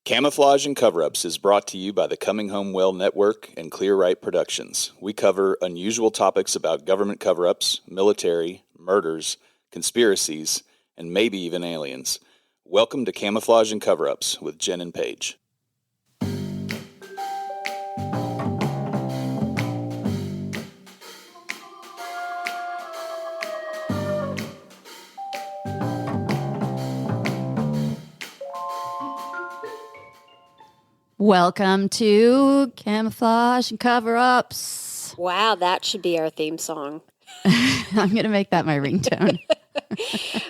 Camouflage and Cover-Ups is brought to you by the Coming Home Well Network and Clear Right Productions. We cover unusual topics about government cover-ups, military, murders, conspiracies, and maybe even aliens. Welcome to Camouflage and Cover-Ups with Jenn and Paige. Welcome to Camouflage and Cover-Ups. Wow, that should be our theme song. I'm going to make that my ringtone.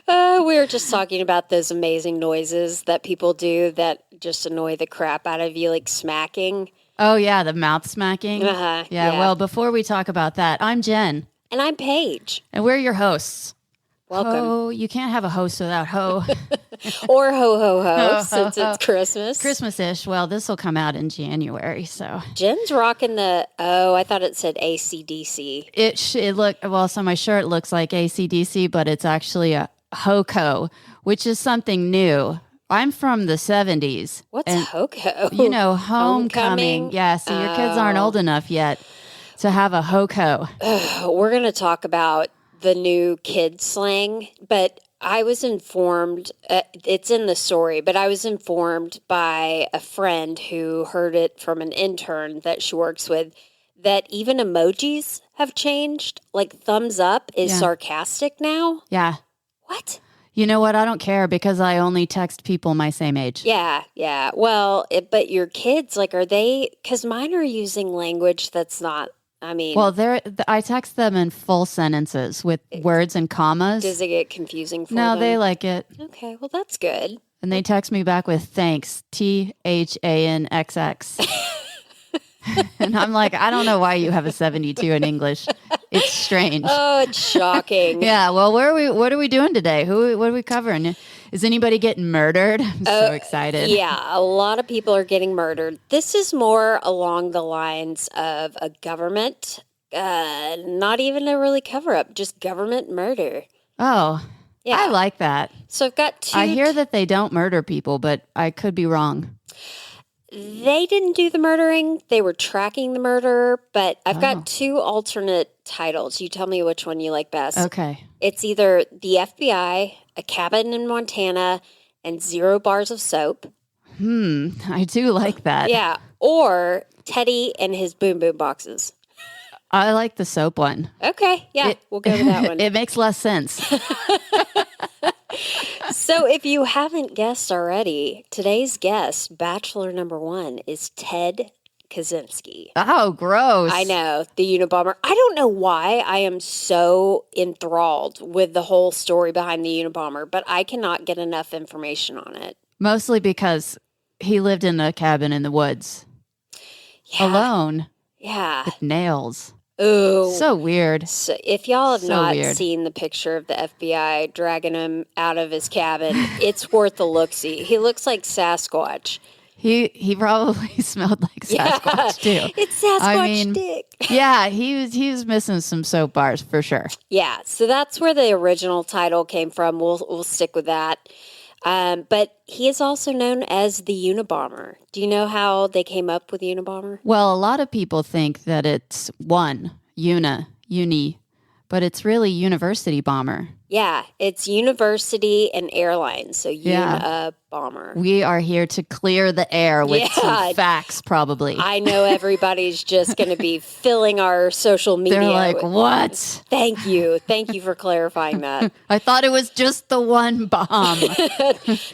We were just talking about those amazing noises that people do that just annoy the crap out of you, like smacking. Oh, yeah, the mouth smacking. Yeah, well, before we talk about that, I'm Jenn. And I'm Paige. And we're your hosts. Welcome. Ho, you can't have a host without ho. Or ho, ho, ho, since it's Christmas. Christmas-ish. Well, this will come out in January, so. Jen's rocking I thought it said AC/DC. So my shirt looks like AC/DC, but it's actually a HOCO, which is something new. I'm from the 70s. What's HOCO? You know, homecoming. Yeah, so your kids aren't old enough yet to have a HOCO. We're going to talk about the new kid slang, but I was informed, it's in the story, but I was informed by a friend who heard it from an intern that she works with, that even emojis have changed. Like thumbs up is sarcastic now. Yeah. What? You know what? I don't care because I only text people my same age. Yeah. Well, but your kids, like, are they, because mine are using language that's not, well, I text them in full sentences with words and commas. Does it get confusing for them? No, they like it. Okay, well, that's good. And they text me back with thanks, THANXX. And I'm like, I don't know why you have a 72 in English. It's strange. Oh, it's shocking. Yeah, well, what are we doing today? What are we covering? Is anybody getting murdered? I'm so excited. Yeah, a lot of people are getting murdered. This is more along the lines of a government, not even a really cover-up, just government murder. Oh, yeah. I like that. So I've got two. I hear that they don't murder people, but I could be wrong. They didn't do the murdering. They were tracking the murderer, but I've got two alternate titles. You tell me which one you like best. Okay. It's either the FBI, a cabin in Montana, and 0 bars of soap. I do like that. Yeah. Or Teddy and his boom boom boxes. I like the soap one. Okay. Yeah, we'll go with that one. It makes less sense. So if you haven't guessed already, today's guest, Bachelor number 1, is Ted Kaczynski. Oh, gross. I know, the Unabomber. I don't know why I am so enthralled with the whole story behind the Unabomber, but I cannot get enough information on it. Mostly because he lived in a cabin in the woods. Yeah. Alone. Yeah. With nails. Ooh. So weird. So if y'all have not seen the picture of the FBI dragging him out of his cabin, it's worth a look-see. He looks like Sasquatch. He probably smelled like Sasquatch, too. It's Sasquatch dick. Yeah, he was missing some soap bars for sure. Yeah, so that's where the original title came from. We'll stick with that. But he is also known as the Unabomber. Do you know how they came up with Unabomber? Well, a lot of people think that it's uni, but it's really university bomber. Yeah, it's university and airlines, so Unabomber. We are here to clear the air with some facts, probably. I know everybody's just going to be filling our social media. They're like, what? Thank you for clarifying that. I thought it was just the one bomb.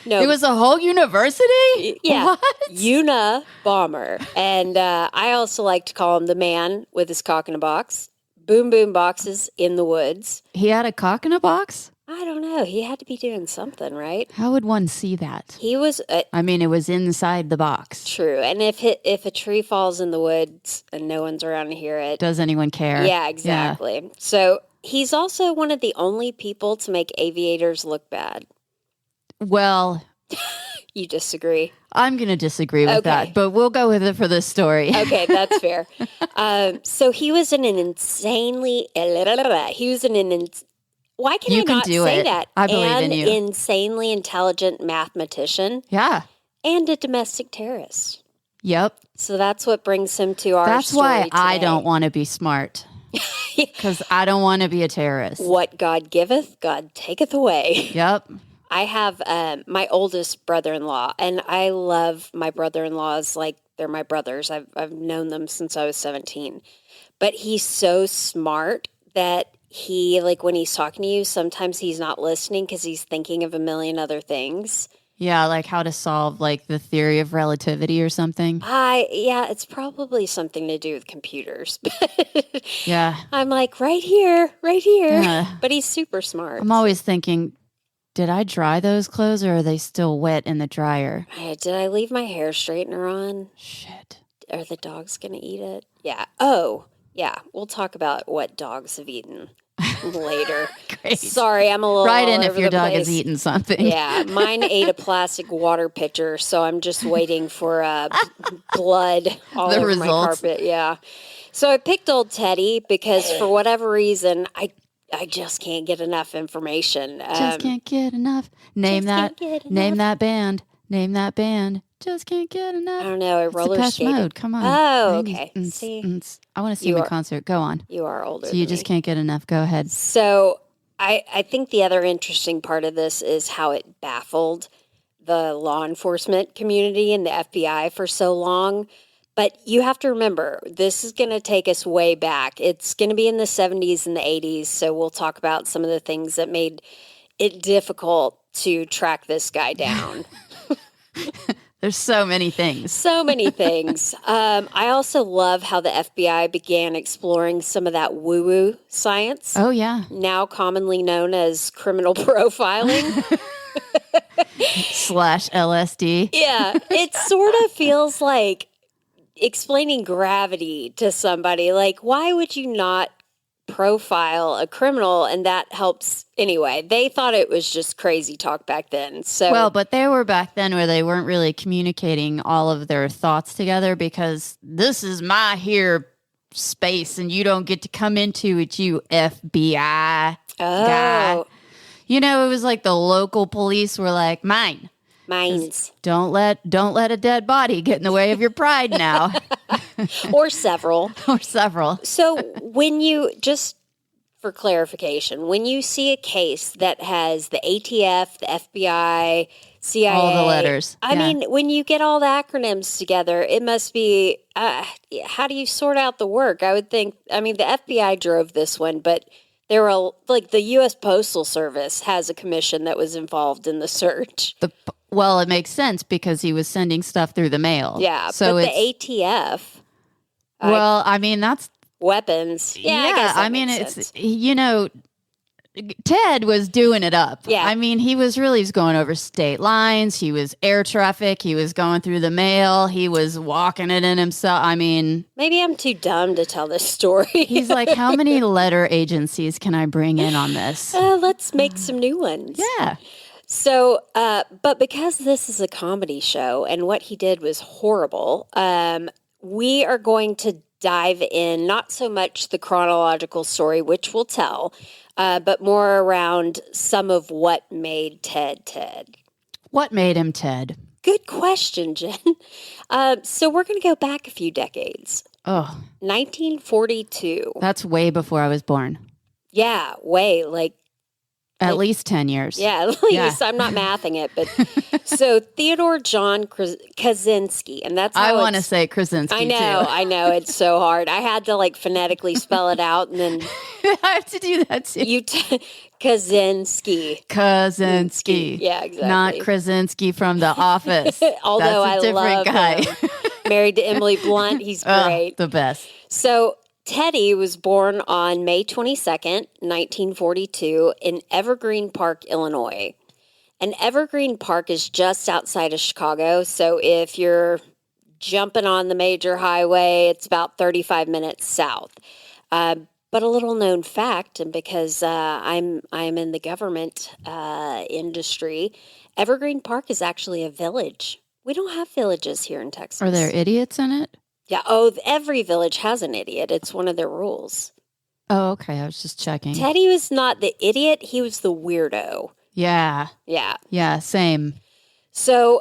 No. It was a whole university? Yeah. What? Unabomber. And I also like to call him the man with his cock in a box. Boom boom boxes in the woods. He had a cock in a box? I don't know. He had to be doing something, right? How would one see that? He was... it was inside the box. True. And if a tree falls in the woods and no one's around to hear it... Does anyone care? Yeah, exactly. Yeah. So he's also one of the only people to make aviators look bad. Well... You disagree? I'm going to disagree with that, but we'll go with it for this story. Okay, that's fair. So he was an insanely... Why can I not say that? I believe in you. Insanely intelligent mathematician. Yeah. and a domestic terrorist. Yep. So that's what brings him to our That's story why today. I don't want to be smart. Because I don't want to be a terrorist. What God giveth, God taketh away. Yep. I have my oldest brother-in-law, and I love my brother-in-laws like they're my brothers. I've known them since I was 17. But he's so smart that he, like, when he's talking to you, sometimes he's not listening because he's thinking of a million other things. Yeah, like how to solve like the theory of relativity or something. Yeah, it's probably something to do with computers. Yeah. I'm like, right here. Yeah. But he's super smart. I'm always thinking, did I dry those clothes or are they still wet in the dryer? Did I leave my hair straightener on? Shit. Are the dogs going to eat it? Yeah. Oh, yeah. We'll talk about what dogs have eaten later. Great. Sorry, I'm a little Right all in if over your the dog place. has eaten something. Yeah, mine ate a plastic water pitcher, so I'm just waiting for blood all The over results. my carpet. Yeah. So I picked old Teddy because for whatever reason, I just can't get enough information. Just can't get enough. Name just that. can't get Name enough. that band. Name that band. Just can't get enough. I don't know. I It's roller Depeche skated. Mode. Come on. Oh, 90s. okay. See, I want to see You him in are- concert. Go on. you are older. So you than just me. can't get enough. Go ahead. So I think the other interesting part of this is how it baffled the law enforcement community and the FBI for so long. But you have to remember, this is going to take us way back. It's going to be in the 70s and the 80s. So we'll talk about some of the things that made it difficult to track this guy down. There's so many things. So many things. I also love how the FBI began exploring some of that woo-woo science, Oh, yeah. now commonly known as criminal profiling. / LSD. Yeah, it sort of feels like explaining gravity to somebody. Like, why would you not profile a criminal? And that helps. Anyway, they thought it was just crazy talk back then. So, Well, but they were back then where they weren't really communicating all of their thoughts together because this is my here space and you don't get to come into it, you FBI guy. oh, You know, it was like the local police were like, mine. mines Don't let a dead body get in the way of your pride now. or several. Or several. So when you, just for clarification, when you see a case that has the ATF, the FBI, CIA, All the letters, I yeah. mean, when you get all the acronyms together, it must be, how do you sort out the work? I would think, I mean, the FBI drove this one, but there were, like, the U.S. Postal Service has a commission that was involved in the search. Well, it makes sense because he was sending stuff through the mail. Yeah, So but it's, the ATF, well, I mean, that's, weapons. Yeah, I guess that mean, makes it's, sense. you know, Ted was doing it up. Yeah. I mean, he was going over state lines. He was air traffic. He was going through the mail. He was walking it in himself. I mean, Maybe I'm too dumb to tell this story. he's like, how many letter agencies can I bring in on this? Let's make some new ones. Yeah. So, but because this is a comedy show and what he did was horrible, we are going to dive in, not so much the chronological story, which we'll tell, but more around some of what made Ted Ted. What made him Ted? Good question, Jen. So we're going to go back a few decades. Oh, 1942. that's way before I was born. Yeah, way like. At least 10 years. Yeah, at least. Yeah. I'm not mathing it, but so Theodore John Kaczynski, and that's how I want to it's- say Krasinski, I know, too. I know, it's so hard. I had to like phonetically spell it out, and then I have to do that, too. Kaczynski. Kaczynski. Yeah, exactly. Not Krasinski from The Office. Although That's a different love guy. him. Married to Emily Blunt, he's Oh, great. the best. So Teddy was born on May 22nd, 1942, in Evergreen Park, Illinois. And Evergreen Park is just outside of Chicago. So if you're jumping on the major highway, it's about 35 minutes south. But a little known fact, and because I'm in the government industry, Evergreen Park is actually a village. We don't have villages here in Texas. Are there idiots in it? Yeah. Oh, every village has an idiot. It's one of their rules. Oh, okay. I was just checking. Teddy was not the idiot. He was the weirdo. Yeah. Yeah. Yeah, same. So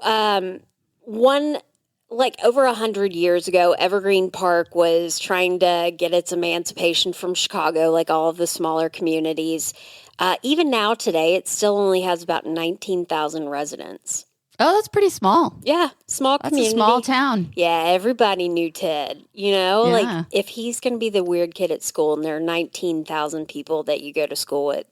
over 100 years ago, Evergreen Park was trying to get its emancipation from Chicago, like all of the smaller communities. Even now today, it still only has about 19,000 residents. Oh, that's pretty small. Yeah, small community. That's a small town. Yeah, everybody knew Ted. Yeah. Like if he's going to be the weird kid at school and there are 19,000 people that you go to school with,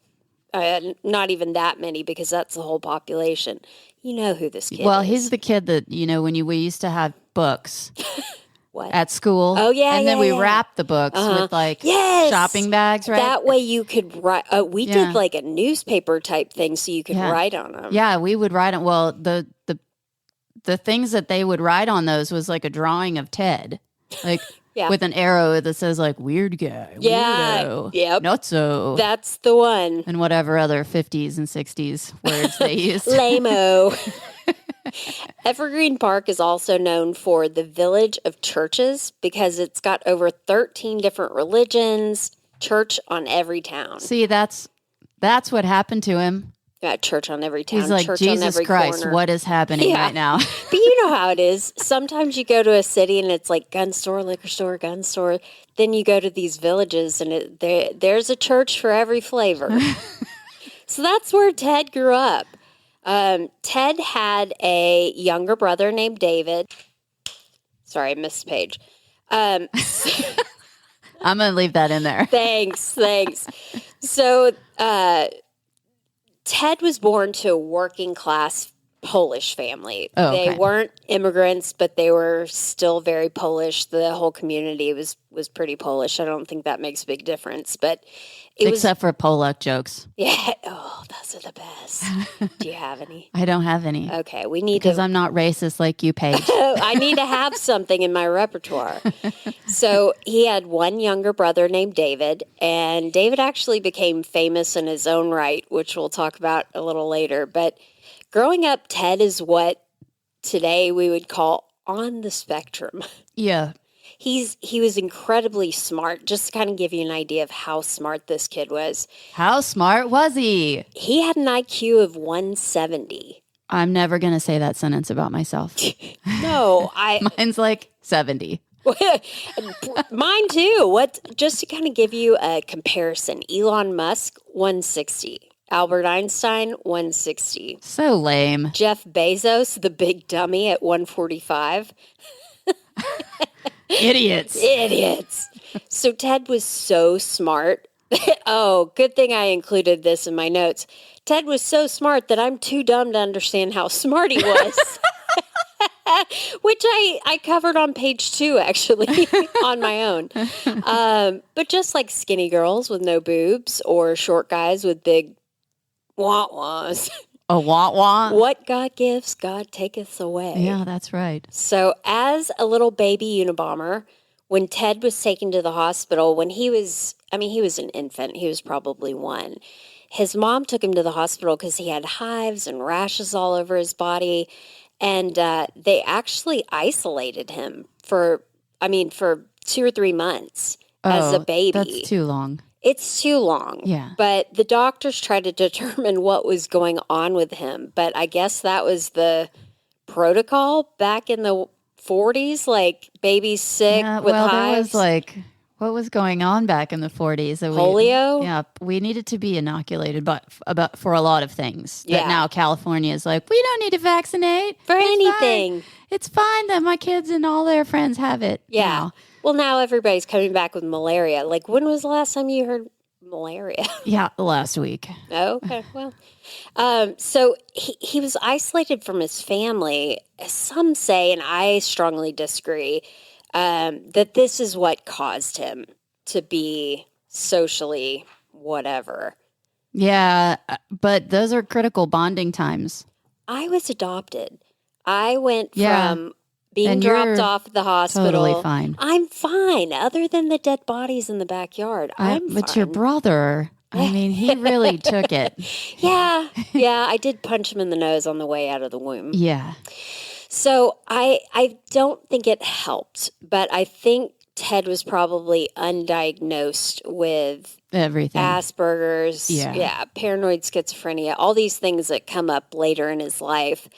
not even that many because that's the whole population. You know who this kid is. Well, he's the kid that, when we used to have books What? at school. Oh, yeah, and then we wrapped the books with shopping bags, right? That way you could write. We did like a newspaper type thing so you could write on them. Yeah, we would write on. Well, the things that they would write on those was like a drawing of Ted, like with an arrow that says like weird guy, weirdo, nutso. That's the one. And whatever other 50s and 60s words they used. Lame-o. Evergreen Park is also known for the village of churches because it's got over 13 different religions, church on every town. See, that's what happened to him. Yeah, church on every town. He's like, church Jesus on every Christ, corner. what is happening right now? But you know how it is. Sometimes you go to a city and it's like gun store, liquor store, gun store. Then you go to these villages and there's a church for every flavor. So that's where Ted grew up. Ted had a younger brother named David. Sorry, I missed the page. I'm going to leave that in there. Thanks. So, Ted was born to a working class Polish family. Oh, okay. They weren't immigrants, but they were still very Polish. The whole community was pretty Polish. I don't think that makes a big difference, but except for Polak jokes. Yeah. Oh, those are the best. Do you have any? I don't have any. Okay, we need because I'm not racist like you, Paige. I need to have something in my repertoire. So he had one younger brother named David, and David actually became famous in his own right, which we'll talk about a little later. But growing up, Ted is what today we would call on the spectrum. Yeah. He was incredibly smart, just to kind of give you an idea of how smart this kid was. How smart was he? He had an IQ of 170. I'm never going to say that sentence about myself. No, Mine's like 70. Mine too. Just to kind of give you a comparison, Elon Musk, 160. Albert Einstein, 160. So lame. Jeff Bezos, the big dummy, at 145. Idiots. So Ted was so smart. Oh, good thing I included this in my notes. Ted was so smart that I'm too dumb to understand how smart he was. Which I covered on page 2, actually, on my own. But just like skinny girls with no boobs or short guys with big wah-wahs. A wah-wah? What God gives, God taketh away. Yeah, that's right. So as a little baby Unabomber, when Ted was taken to the hospital, when he was an infant. He was probably 1. His mom took him to the hospital because he had hives and rashes all over his body. And they actually isolated him for 2 or 3 months as a baby. That's too long. It's too long. Yeah. But the doctors tried to determine what was going on with him. But I guess that was the protocol back in the 40s, like babies sick with hives. There was like, what was going on back in the 40s? Polio? We needed to be inoculated for a lot of things. Yeah. That now California is like, we don't need to vaccinate. For anything. It's fine that my kids and all their friends have it. Yeah. Now. Well, now everybody's coming back with malaria. Like, when was the last time you heard malaria? Yeah, last week. Oh, okay. Well, so he was isolated from his family. Some say, and I strongly disagree, that this is what caused him to be socially whatever. Yeah, but those are critical bonding times. I was adopted. I went from being dropped off at the hospital. Totally fine. I'm fine, other than the dead bodies in the backyard. But fine. your brother, I mean, he really took it. Yeah, I did punch him in the nose on the way out of the womb. Yeah. So I don't think it helped, but I think Ted was probably undiagnosed with everything. Asperger's, paranoid schizophrenia, all these things that come up later in his life.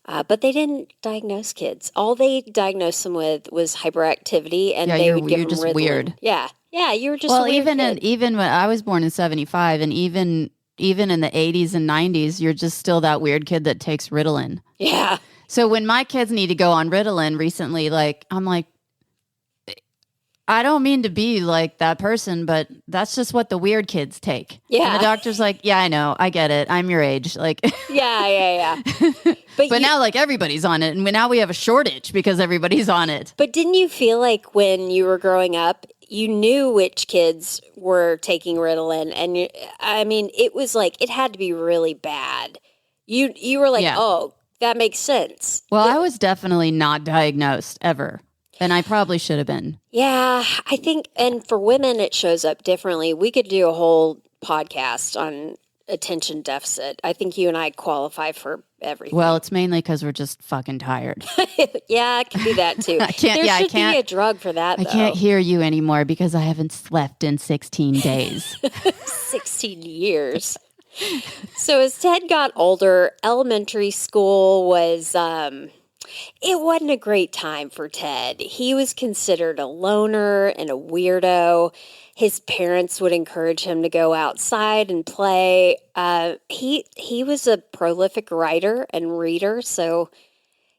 But they didn't diagnose kids. All they diagnosed them with was hyperactivity, and Yeah, they you're would give them just Ritalin. weird. Yeah, you were just Well, a weird kid. even when I was born in 75, and even in the 80s and 90s, you're just still that weird kid that takes Ritalin. Yeah. So when my kids need to go on Ritalin recently, like, I'm like, I don't mean to be like that person, but that's just what the weird kids take. Yeah. And the doctor's like, yeah, I know. I get it. I'm your age. Like, Yeah. but now, like, everybody's on it. And now we have a shortage because everybody's on it. But didn't you feel like when you were growing up, you knew which kids were taking Ritalin? And it was like, it had to be really bad. You were like, Yeah. oh, that makes sense. Well, I was definitely not diagnosed ever. And I probably should have been. Yeah, I think, and for women, it shows up differently. We could do a whole podcast on attention deficit. I think you and I qualify for everything. Well, it's mainly because we're just fucking tired. Yeah, it could be that too. I can't. There I should can't be a drug for that, I though. can't hear you anymore because I haven't slept in 16 days. 16 years. So as Ted got older, elementary school was, it wasn't a great time for Ted. He was considered a loner and a weirdo. His parents would encourage him to go outside and play. He was a prolific writer and reader, so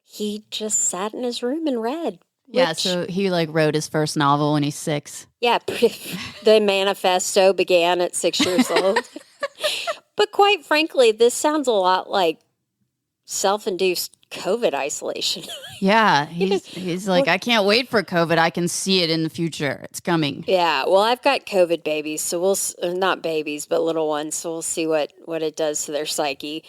he just sat in his room and read. Yeah, so he like wrote his first novel when he's 6. Yeah, the manifesto began at 6 years old. But quite frankly, this sounds a lot like self-induced COVID isolation. Yeah, he's like, I can't wait for COVID. I can see it in the future. It's coming. Yeah, well, I've got COVID babies, so not babies, but little ones, so we'll see what it does to their psyche.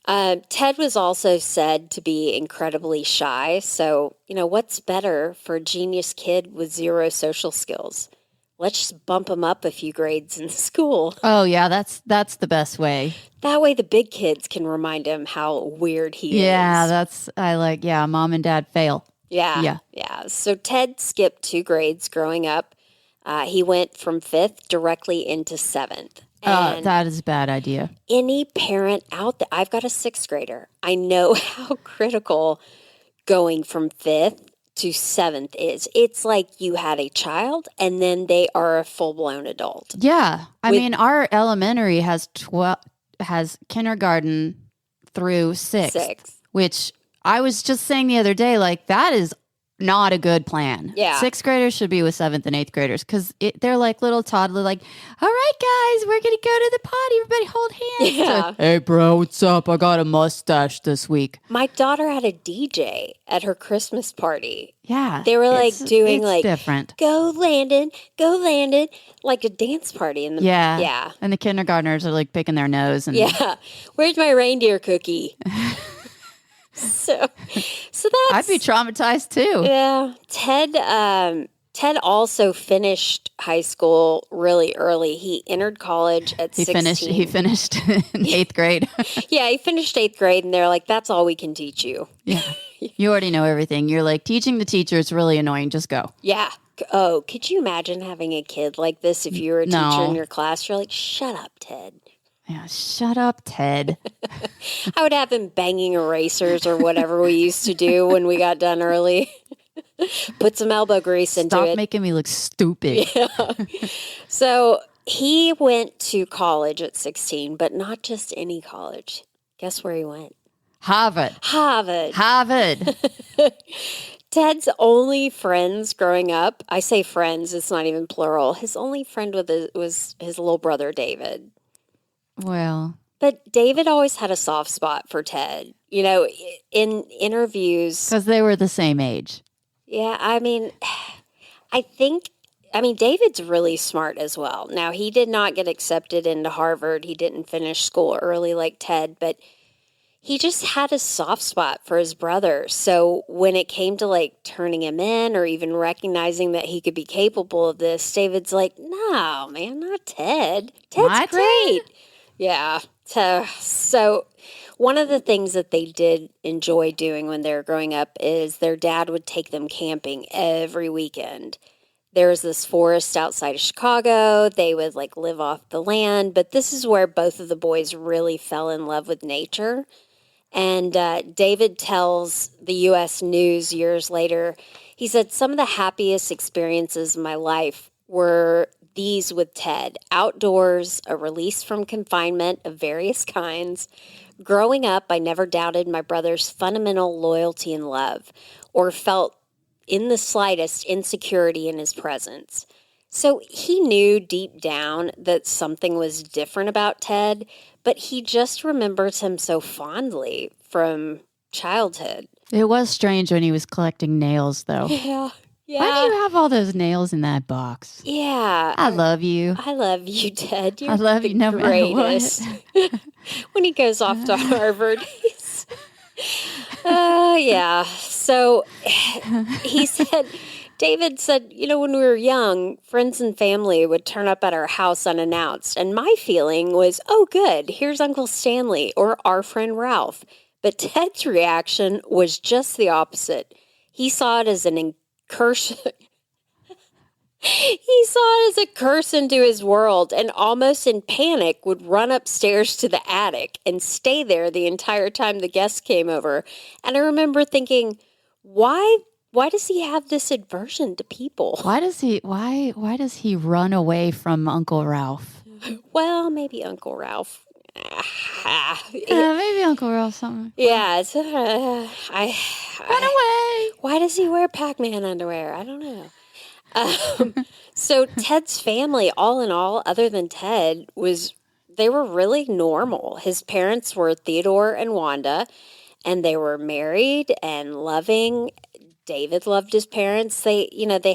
Ted was also said to be incredibly shy, so, what's better for a genius kid with 0 social skills? Let's just bump him up a few grades in school. Oh, yeah, that's the best way. That way the big kids can remind him how weird he is. Yeah, mom and dad fail. Yeah. So Ted skipped 2 grades growing up. He went from 5th directly into 7th. And that is a bad idea. any parent out there, I've got a 6th grader. I know how critical going from 5th to 7th is. It's like you had a child and then they are a full-blown adult. Yeah. I mean, our elementary has kindergarten through 6th, which I was just saying the other day, like, that is not a good plan. Yeah. 6th graders should be with 7th and 8th graders because they're like little toddler, like, all right, guys, we're going to go to the potty. Everybody hold hands. Yeah. Like, hey, bro, what's up? I got a mustache this week. My daughter had a DJ at her Christmas party. Yeah. They were like doing it's like different. Go Landon, like a dance party in the Yeah. And the kindergartners are like picking their nose and Yeah. Where's my reindeer cookie? so that's I'd be traumatized too. Yeah. Ted also finished high school really early. He entered college at 16. He finished in 8th grade. Yeah, he finished 8th grade and they're like, that's all we can teach you. Yeah. You already know everything. You're like, teaching the teacher is really annoying. Just go. Yeah. Oh, could you imagine having a kid like this if you were a teacher in your class? You're like, shut up, Ted. Yeah, shut up, Ted. I would have him banging erasers or whatever we used to do when we got done early. Put some elbow grease into it. Stop making me look stupid. Yeah. So he went to college at 16, but not just any college. Guess where he went? Harvard. Ted's only friends growing up, I say friends, it's not even plural. His only friend was his little brother, David. Well. But David always had a soft spot for Ted. In interviews. Because they were the same age. Yeah, David's really smart as well. Now, he did not get accepted into Harvard. He didn't finish school early like Ted, but he just had a soft spot for his brother. So when it came to like turning him in or even recognizing that he could be capable of this, David's like, no, man, not Ted. Ted's great. Ted? Yeah. So one of the things that they did enjoy doing when they were growing up is their dad would take them camping every weekend. There was this forest outside of Chicago. They would like live off the land, but this is where both of the boys really fell in love with nature. And David tells the U.S. News years later, he said, some of the happiest experiences of my life were these with Ted. Outdoors, a release from confinement of various kinds. Growing up, I never doubted my brother's fundamental loyalty and love, or felt in the slightest insecurity in his presence. So he knew deep down that something was different about Ted, but he just remembers him so fondly from childhood. It was strange when he was collecting nails, though. Yeah. Yeah. Why do you have all those nails in that box? Yeah. I love you. I love you, Ted. You're I love the you no greatest. matter what. When he goes off to Harvard, he's... yeah. So he said, David said, when we were young, friends and family would turn up at our house unannounced. And my feeling was, oh, good, here's Uncle Stanley or our friend Ralph. But Ted's reaction was just the opposite. He saw it as an incursion. He saw it as a curse into his world and almost in panic would run upstairs to the attic and stay there the entire time the guests came over. And I remember thinking, why does he have this aversion to people? Why does he run away from Uncle Ralph? Well, maybe Uncle Ralph. Maybe Uncle Ralph something. Yeah, it's, Run away. Why does he wear Pac-Man underwear? I don't know. So Ted's family, all in all, other than Ted, they were really normal. His parents were Theodore and Wanda, and they were married and loving. David loved his parents. They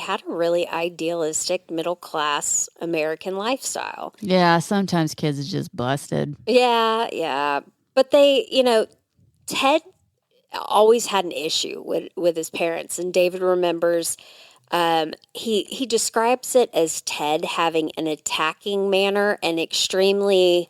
had a really idealistic middle-class American lifestyle. Yeah, sometimes kids are just busted. Yeah. But Ted always had an issue with his parents, and David remembers he describes it as Ted having an attacking manner and extremely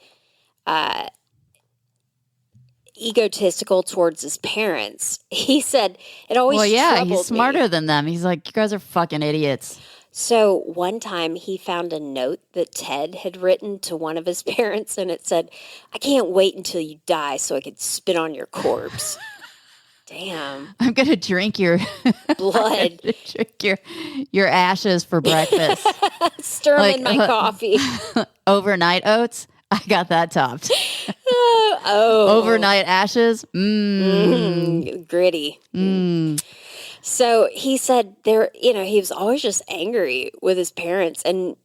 egotistical towards his parents. He said it always troubled he's smarter me. than them. He's like, you guys are fucking idiots. So one time he found a note that Ted had written to one of his parents, and it said, I can't wait until you die so I could spit on your corpse. Damn. I'm going to drink your blood. Drink your ashes for breakfast. Stir them in my coffee. Overnight oats. I got that topped. Overnight ashes. Gritty. So he said he was always just angry with his parents. And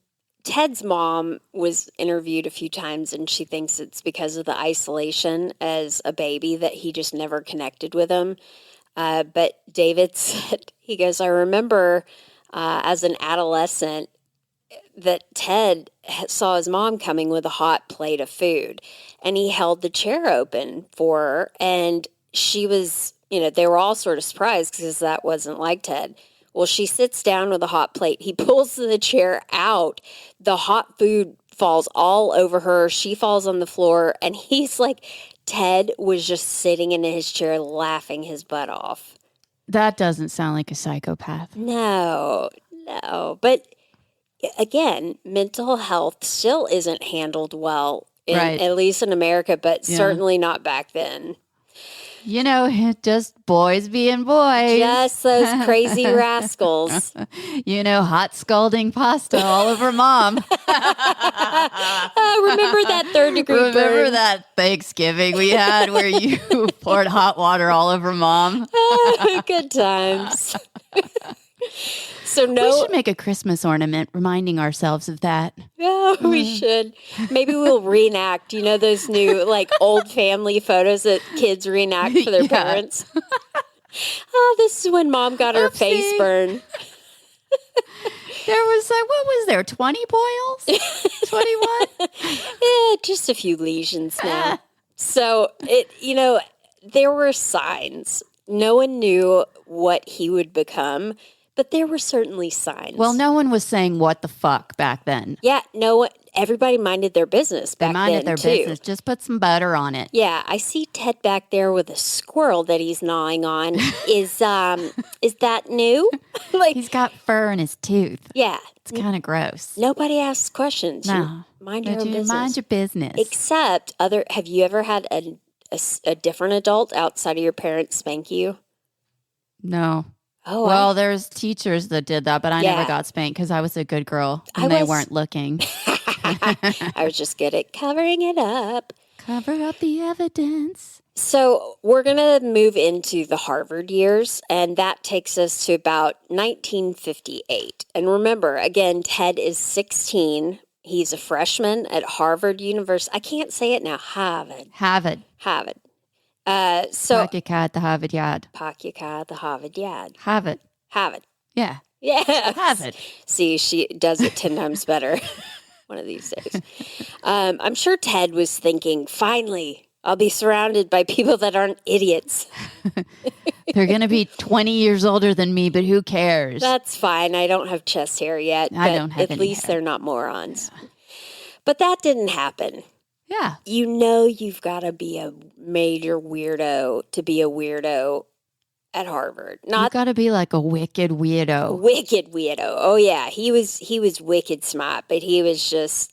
Ted's mom was interviewed a few times, and she thinks it's because of the isolation as a baby that he just never connected with him. But David said, he goes, I remember as an adolescent that Ted saw his mom coming with a hot plate of food, and he held the chair open for her, and she was, they were all sort of surprised because that wasn't like Ted. Well, she sits down with a hot plate. He pulls the chair out. The hot food falls all over her. She falls on the floor. And he's like, Ted was just sitting in his chair laughing his butt off. That doesn't sound like a psychopath. No. But again, mental health still isn't handled well, at least in America, but certainly not back then. Just boys being boys. Just those crazy rascals. Hot scalding pasta all over mom. Remember that third-degree burn? Remember that Thanksgiving we had where you poured hot water all over mom? Good times. So we should make a Christmas ornament reminding ourselves of that. Yeah, we should. Maybe we'll reenact, those new old family photos that kids reenact for their parents. This is when mom got her face burned. There was what was there, 20 boils? 21? Yeah, just a few lesions now. So there were signs. No one knew what he would become. But there were certainly signs. Well, no one was saying what the fuck back then. Yeah, everybody minded their business back then, They minded their business. Just put some butter on it. Yeah, I see Ted back there with a squirrel that he's gnawing on. Is that new? He's got fur in his tooth. Yeah. It's kind of gross. Nobody asks questions. No. Mind your own business. Mind your business. Except have you ever had a different adult outside of your parents spank you? No. Oh, well, there's teachers that did that, but I Yeah. never got spanked because I was a good girl I and they was- weren't looking. I was just good at covering it up. Cover up the evidence. So we're going to move into the Harvard years, and that takes us to about 1958. And remember, again, Ted is 16. He's a freshman at Harvard University. I can't say it now. Harvard. Harvard. So Pakyakat, the Harvard Yard. Pakyakat, the Harvard Yard. Harvard. Harvard. Yeah. Yeah. Harvard. See, she does it 10 times better one of these days. I'm sure Ted was thinking, finally, I'll be surrounded by people that aren't idiots. They're going to be 20 years older than me, but who cares? That's fine. I don't have chest hair yet. I but don't have at any least hair. they're not morons. But that didn't happen. Yeah. You know you've got to be a major weirdo to be a weirdo at Harvard. You've Not got to be like a wicked weirdo. wicked weirdo. Oh yeah, he was wicked smart, but he was just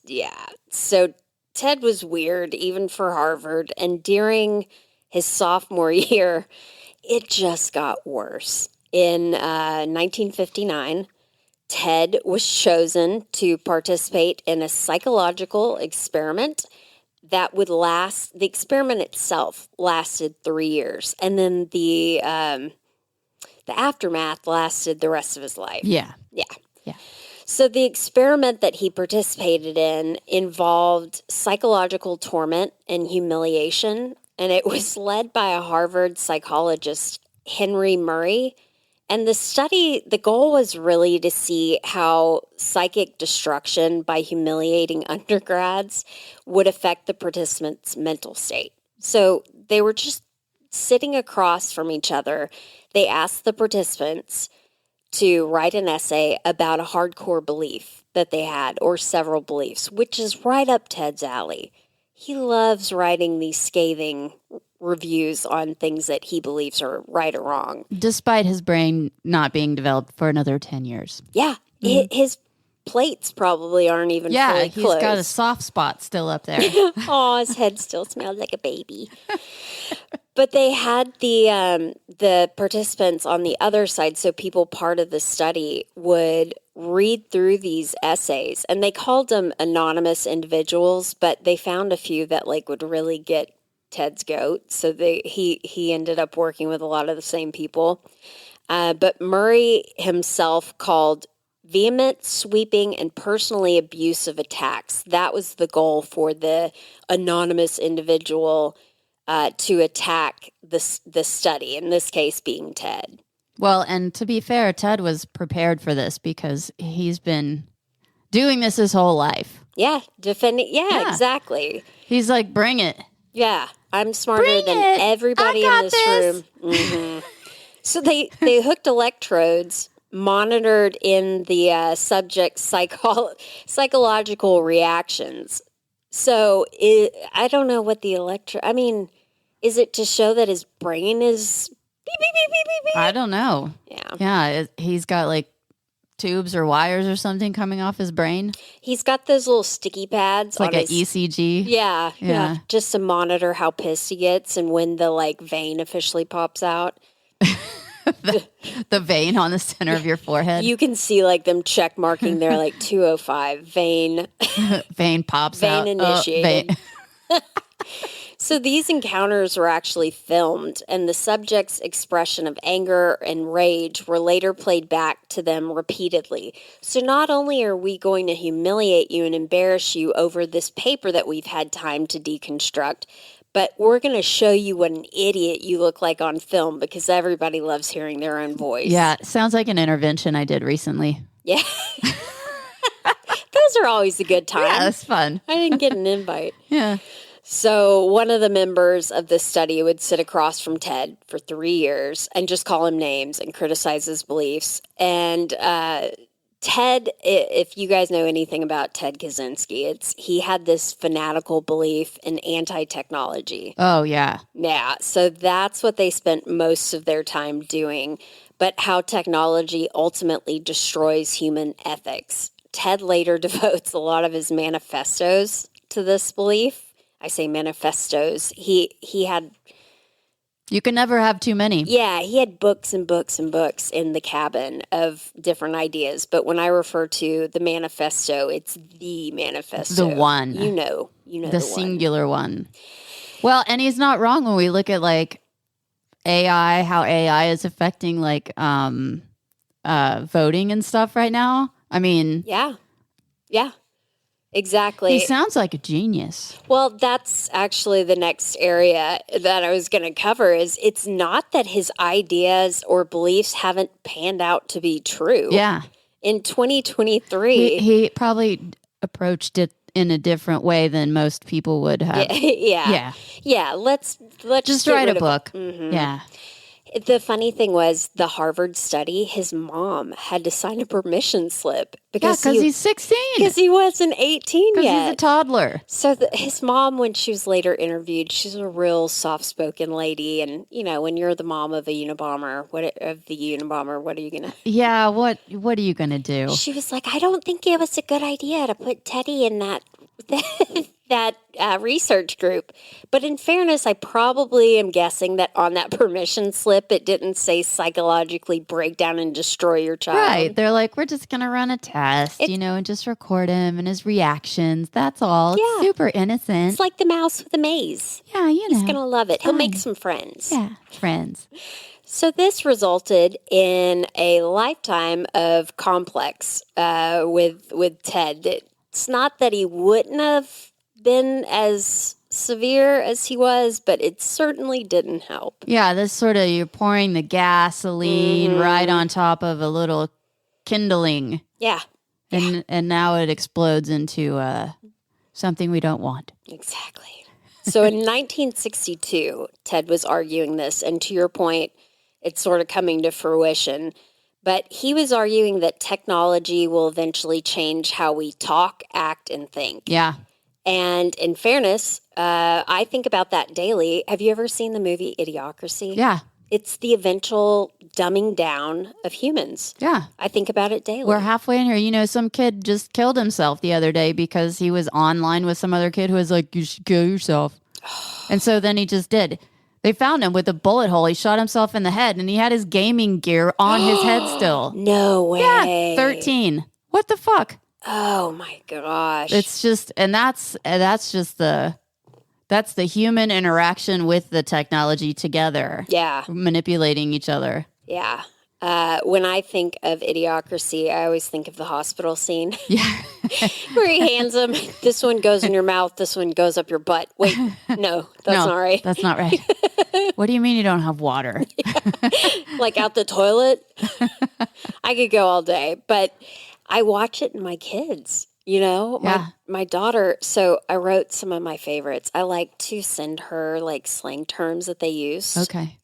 So Ted was weird even for Harvard, and during his sophomore year, it just got worse. In 1959, Ted was chosen to participate in a psychological experiment that would last. The experiment itself lasted 3 years, and then the aftermath lasted the rest of his life. Yeah. Yeah. So the experiment that he participated in involved psychological torment and humiliation, and it was led by a Harvard psychologist, Henry Murray. And the goal was really to see how psychic destruction by humiliating undergrads would affect the participants' mental state. So they were just sitting across from each other. They asked the participants to write an essay about a hardcore belief that they had, or several beliefs, which is right up Ted's alley. He loves writing these scathing reviews on things that he believes are right or wrong. Despite his brain not being developed for another 10 years. Yeah, his plates probably aren't even fully he's closed. got a soft spot still up there. Oh, his head still smells like a baby. But they had the participants on the other side, so people part of the study would read through these essays, and they called them anonymous individuals, but they found a few that would really get Ted's goat. So he ended up working with a lot of the same people. But Murray himself called vehement, sweeping, and personally abusive attacks. That was the goal for the anonymous individual to attack the study, in this case being Ted. Well, and to be fair, Ted was prepared for this because he's been doing this his whole life. Yeah, defending. Yeah. Exactly. He's like, bring it. Yeah, I'm smarter Bring than it. everybody I in got this room. Mhm. So they hooked electrodes, monitored in the subject's psychological reactions. So I don't know what the is it to show that his brain is beep, beep, beep, beep, beep, beep? I don't know. Yeah. Yeah, he's got like tubes or wires or something coming off his brain. He's got those little sticky pads It's like on an his ECG. Yeah. Just to monitor how pissed he gets and when the vein officially pops out. The vein on the center of your forehead. You can see them check marking there 205 vein Pops out. vein initiated. Vein. So these encounters were actually filmed, and the subject's expression of anger and rage were later played back to them repeatedly. So not only are we going to humiliate you and embarrass you over this paper that we've had time to deconstruct, but we're going to show you what an idiot you look like on film, because everybody loves hearing their own voice. Yeah, sounds like an intervention I did recently. Yeah. Those are always a good time. Yeah, that's fun. I didn't get an invite. Yeah. So one of the members of the study would sit across from Ted for 3 years and just call him names and criticize his beliefs. And Ted, if you guys know anything about Ted Kaczynski, he had this fanatical belief in anti-technology. Oh, yeah. Yeah, so that's what they spent most of their time doing, but how technology ultimately destroys human ethics. Ted later devotes a lot of his manifestos to this belief. I say manifestos. He had... You can never have too many. Yeah, he had books and books and books in the cabin of different ideas. But when I refer to the manifesto, it's the manifesto. The one. You know the singular one. Well, and he's not wrong when we look at like AI, how AI is affecting like voting and stuff right now. I mean, yeah, exactly. He sounds like a genius. Well, that's actually the next area that I was going to cover. Is it's not that his ideas or beliefs haven't panned out to be true. Yeah. In 2023, he probably approached it in a different way than most people would have. Yeah. Let's just write a book. Mm-hmm. Yeah. The funny thing was the Harvard study, his mom had to sign a permission slip because he's 16. Because he wasn't 18 yet. Because he's a toddler. So his mom, when she was later interviewed, she's a real soft-spoken lady. And, when you're the mom of a Unabomber, what are you going to... Yeah, what are you going to do? She was like, I don't think it was a good idea to put Teddy in that research group. But in fairness, I probably am guessing that on that permission slip, it didn't say psychologically break down and destroy your child. Right. They're like, we're just going to run a test, and just record him and his reactions. That's all. Yeah. It's super innocent. It's like the mouse with the maze. Yeah, He's going to love it. He'll make some friends. Yeah, friends. So this resulted in a lifetime of complex with Ted. It's not that he wouldn't have been as severe as he was, but it certainly didn't help. Yeah, this sort of, you're pouring the gasoline right on top of a little kindling. Yeah. And now it explodes into something we don't want. Exactly. So in 1962, Ted was arguing this, and to your point, it's sort of coming to fruition. But he was arguing that technology will eventually change how we talk, act, and think. Yeah. And in fairness, I think about that daily. Have you ever seen the movie Idiocracy? Yeah. It's the eventual dumbing down of humans. Yeah. I think about it daily. We're halfway in here. Some kid just killed himself the other day because he was online with some other kid who was like, you should kill yourself. And so then he just did. They found him with a bullet hole. He shot himself in the head, and he had his gaming gear on his head still. No way. Yeah, 13. What the fuck? Oh my gosh. It's just, and that's the human interaction with the technology together. Yeah. Manipulating each other. Yeah. When I think of Idiocracy, I always think of the hospital scene. Yeah. Where he hands them, this one goes in your mouth, this one goes up your butt. Wait, no, that's not right. That's not right. What do you mean you don't have water? Like out the toilet? I could go all day, but I watch it in my kids. My daughter, so I wrote some of my favorites. I like to send her like slang terms that they use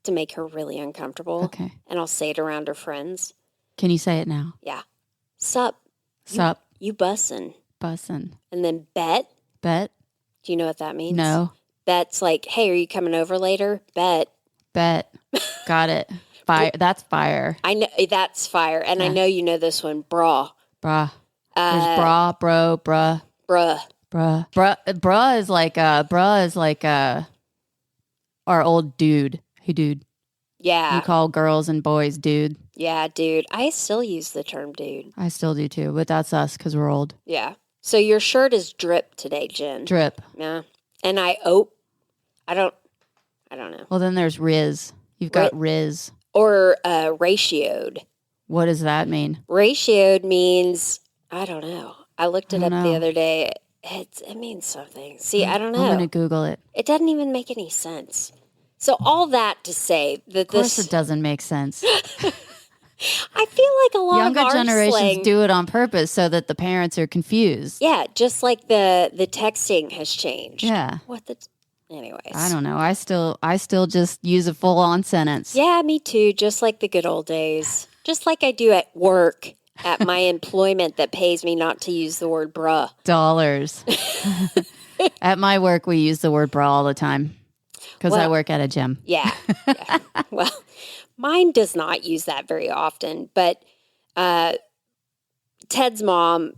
to make her really uncomfortable. Okay. And I'll say it around her friends. Can you say it now? Yeah. Sup. Sup. You bussin'. Bussin'. And then bet. Bet. Do you know what that means? No. Bet's like, hey, are you coming over later? Bet. Bet. Got it. Fire. That's fire. I know that's fire. And I know you know this one. Bra. Bra. There's bra, bro, bruh. Bruh. Bruh. Bruh is like our old dude. Hey, dude. Yeah. You call girls and boys dude. Yeah, dude. I still use the term dude. I still do too, but that's us because we're old. Yeah. So your shirt is drip today, Jen. Drip. Yeah. And I don't know. Well, then there's Riz. You've got Riz. Or ratioed. What does that mean? Ratioed means, I don't know. I looked it up the other day. It means something. See, I don't know. I'm going to Google it. It doesn't even make any sense. So all that to say that of course it doesn't make sense. I feel like a lot younger of our generations slang, do it on purpose so that the parents are confused. Yeah, just like the texting has changed. Yeah. Anyways. I don't know. I still just use a full-on sentence. Yeah, me too. Just like the good old days. Just like I do at work, at my employment that pays me not to use the word bruh. Dollars. At my work, we use the word bruh all the time because I work at a gym. Yeah. Well, mine does not use that very often, but Ted's mom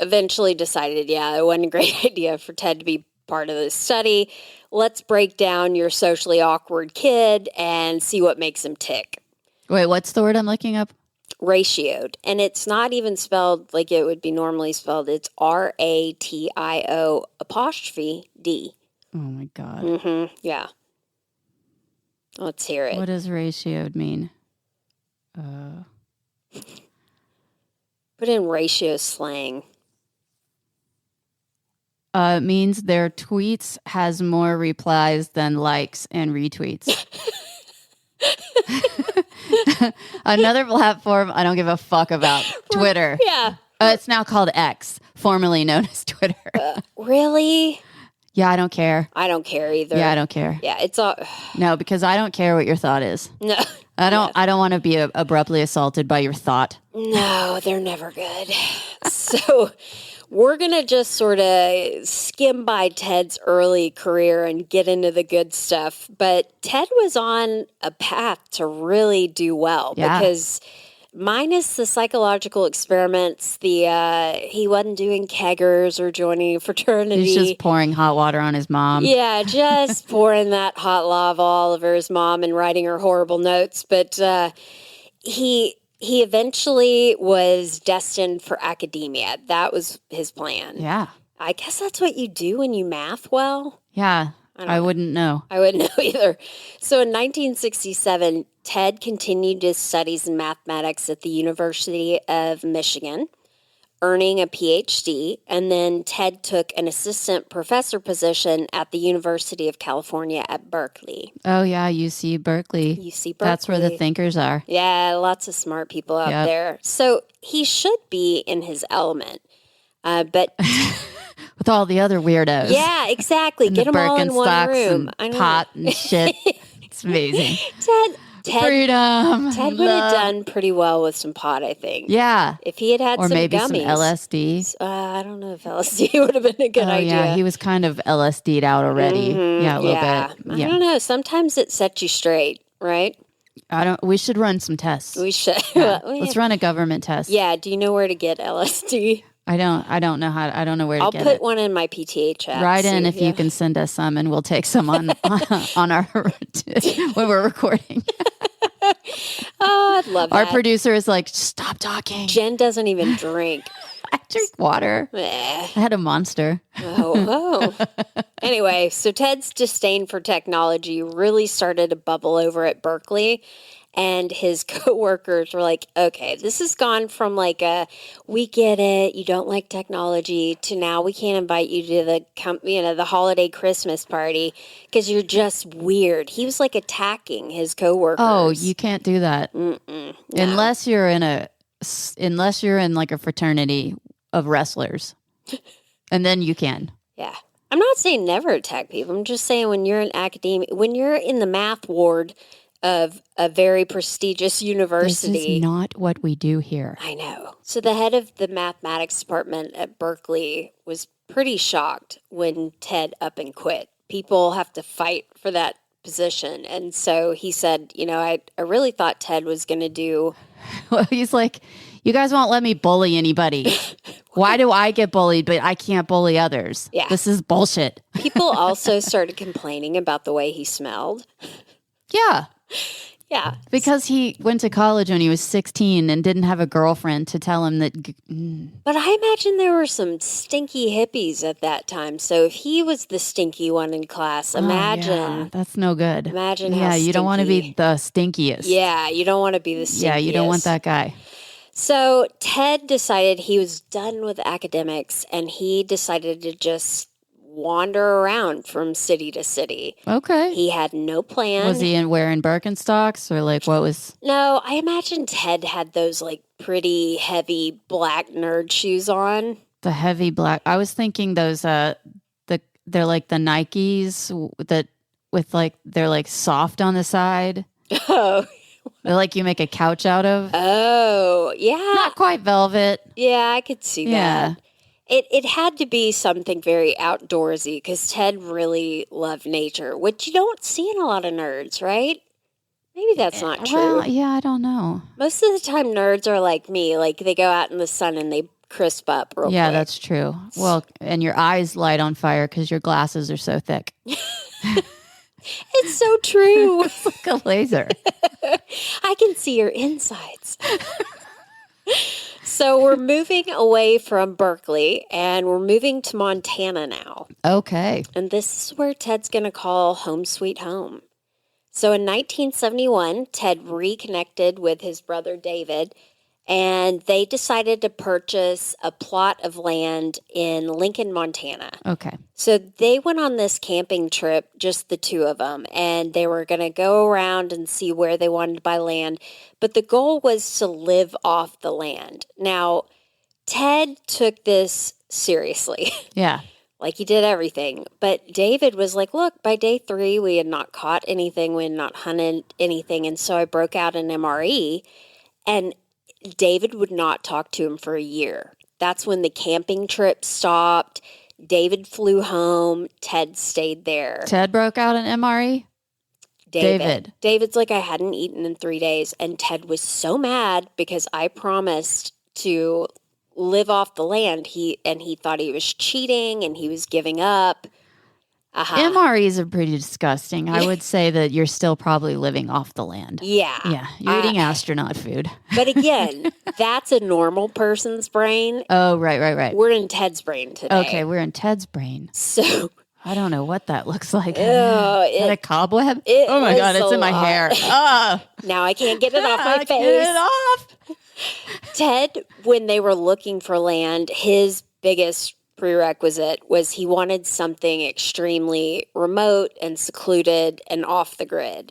eventually decided, it wasn't a great idea for Ted to be part of the study. Let's break down your socially awkward kid and see what makes him tick. Wait, what's the word I'm looking up? Ratioed. And it's not even spelled like it would be normally spelled. It's RATIO''D. Oh, my God. Yeah. Let's hear it. What does ratioed mean? Put in ratio slang. It means their tweets has more replies than likes and retweets. Another platform I don't give a fuck about, Twitter. Yeah. It's now called X, formerly known as Twitter. Really? Yeah, I don't care. I don't care either. Yeah, I don't care. Yeah, it's all... No, because I don't care what your thought is. No. I don't want to be abruptly assaulted by your thought. No, they're never good. So we're going to just sort of skim by Ted's early career and get into the good stuff. But Ted was on a path to really do well because minus the psychological experiments, he wasn't doing keggers or joining a fraternity. He's just pouring hot water on his mom. Yeah, just pouring that hot lava all over his mom and writing her horrible notes. But he eventually was destined for academia. That was his plan. Yeah. I guess that's what you do when you math well. Yeah. I wouldn't know. I wouldn't know either. So in 1967, Ted continued his studies in mathematics at the University of Michigan, earning a PhD, and then Ted took an assistant professor position at the University of California at Berkeley. Oh, yeah, UC Berkeley. UC Berkeley. That's where the thinkers are. Yeah, lots of smart people out there. So he should be in his element. But with all the other weirdos. Yeah, exactly. Get them all in one room. And pot and shit. It's amazing. Ted Freedom. Ted would have done pretty well with some pot, I think. Yeah. If he had or some maybe gummies. some LSD. I don't know if LSD would have been a good idea. Yeah, he was kind of LSD'd out already. Yeah, a little bit. Yeah. I don't know. Sometimes it sets you straight, right? We should run some tests. We should. Yeah. Let's run a government test. Yeah. Do you know where to get LSD? I don't know I don't know where to get it. I'll put one in my PTH app. Write in if you can send us some, and we'll take some on our when we're recording. Oh, I'd love that. Our producer is like, stop talking. Jen doesn't even drink. I drink water. I had a Monster. Oh. Anyway, so Ted's disdain for technology really started to bubble over at Berkeley. And his coworkers were like, okay, this has gone from like we get it, you don't like technology, to now we can't invite you to the holiday Christmas party because you're just weird. He was like attacking his coworkers. Oh, you can't do that. No. Unless you're in like a fraternity of wrestlers. And then you can. Yeah. I'm not saying never attack people. I'm just saying when you're in academia, when you're in the math ward of a very prestigious university. This is not what we do here. I know. So the head of the mathematics department at Berkeley was pretty shocked when Ted up and quit. People have to fight for that position. And so he said, I really thought Ted was going to do... Well, he's like, you guys won't let me bully anybody. Why do I get bullied, but I can't bully others? Yeah. This is bullshit. People also started complaining about the way he smelled. Yeah. Yeah. Because he went to college when he was 16 and didn't have a girlfriend to tell him that. But I imagine there were some stinky hippies at that time. So if he was the stinky one in class, imagine. Yeah, that's no good. Imagine how you don't want to be the stinkiest. Yeah, you don't want to be the stinkiest. Yeah, you don't want that guy. So Ted decided he was done with academics and he decided to just wander around from city to city. Okay. He had no plan. Was he wearing Birkenstocks or like what was? No, I imagine Ted had those like pretty heavy black nerd shoes on. The heavy black. I was thinking those they're like the Nikes that with like they're like soft on the side. Oh. They're like you make a couch out of. Oh, yeah. Not quite velvet. Yeah, I could see that. It had to be something very outdoorsy because Ted really loved nature, which you don't see in a lot of nerds, right? Maybe that's not true. Well, yeah, I don't know. Most of the time, nerds are like me. Like, they go out in the sun and they crisp up real Yeah, quick. that's true. Well, and your eyes light on fire because your glasses are so thick. It's so true. It's like a laser. I can see your insides. So we're moving away from Berkeley and we're moving to Montana now. Okay. And this is where Ted's going to call home sweet home. So in 1971, Ted reconnected with his brother David, and they decided to purchase a plot of land in Lincoln, Montana. Okay. So they went on this camping trip, just the two of them, and they were going to go around and see where they wanted to buy land. But the goal was to live off the land. Now, Ted took this seriously. Yeah. Like he did everything. But David was like, look, by day 3, we had not caught anything. We had not hunted anything. And so I broke out an MRE, and David would not talk to him for a year. That's when the camping trip stopped. David flew home. Ted stayed there. Ted broke out an MRE? David. David's like, I hadn't eaten in 3 days. And Ted was so mad because I promised to live off the land. He thought he was cheating and he was giving up. MREs are pretty disgusting. I would say that you're still probably living off the land. Yeah. Yeah. You're eating astronaut food. But again, that's a normal person's brain. Oh, right. We're in Ted's brain today. Okay, we're in Ted's brain. So I don't know what that looks like. Oh, Is that a cobweb? it Oh my was God, it's a in my lot. hair. Oh, now I can't get it off my face. Get it off. Ted, when they were looking for land, his biggest prerequisite was he wanted something extremely remote and secluded and off the grid.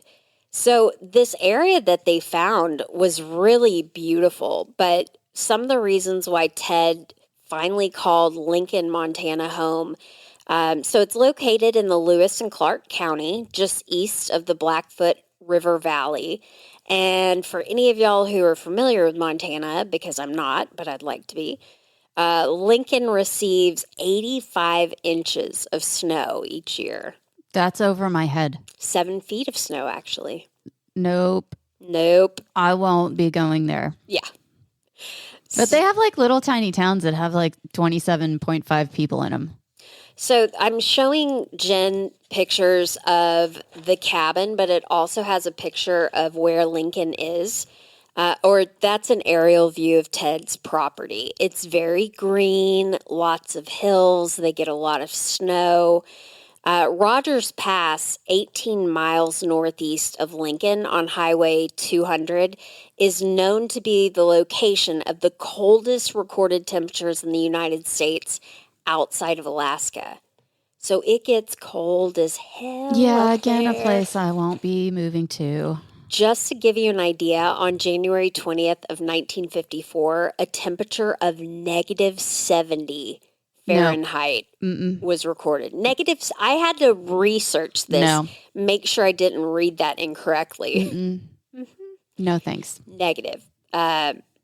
So this area that they found was really beautiful, but some of the reasons why Ted finally called Lincoln, Montana home. So it's located in the Lewis and Clark County, just east of the Blackfoot River Valley. And for any of y'all who are familiar with Montana, because I'm not, but I'd like to be, Lincoln receives 85 inches of snow each year. That's over my head. 7 feet of snow, actually. Nope. I won't be going there. Yeah. But they have like little tiny towns that have like 27.5 people in them. So I'm showing Jenn pictures of the cabin, but it also has a picture of where Lincoln is. Or that's an aerial view of Ted's property. It's very green, lots of hills. They get a lot of snow. Rogers Pass, 18 miles northeast of Lincoln on Highway 200, is known to be the location of the coldest recorded temperatures in the United States outside of Alaska. So it gets cold as hell. Yeah, up again, a there. place I won't be moving to. Just to give you an idea, on January 20th of 1954, a temperature of negative 70 Fahrenheit was recorded. Negatives. I had to research this, make sure I didn't read that incorrectly. No, thanks. Negative.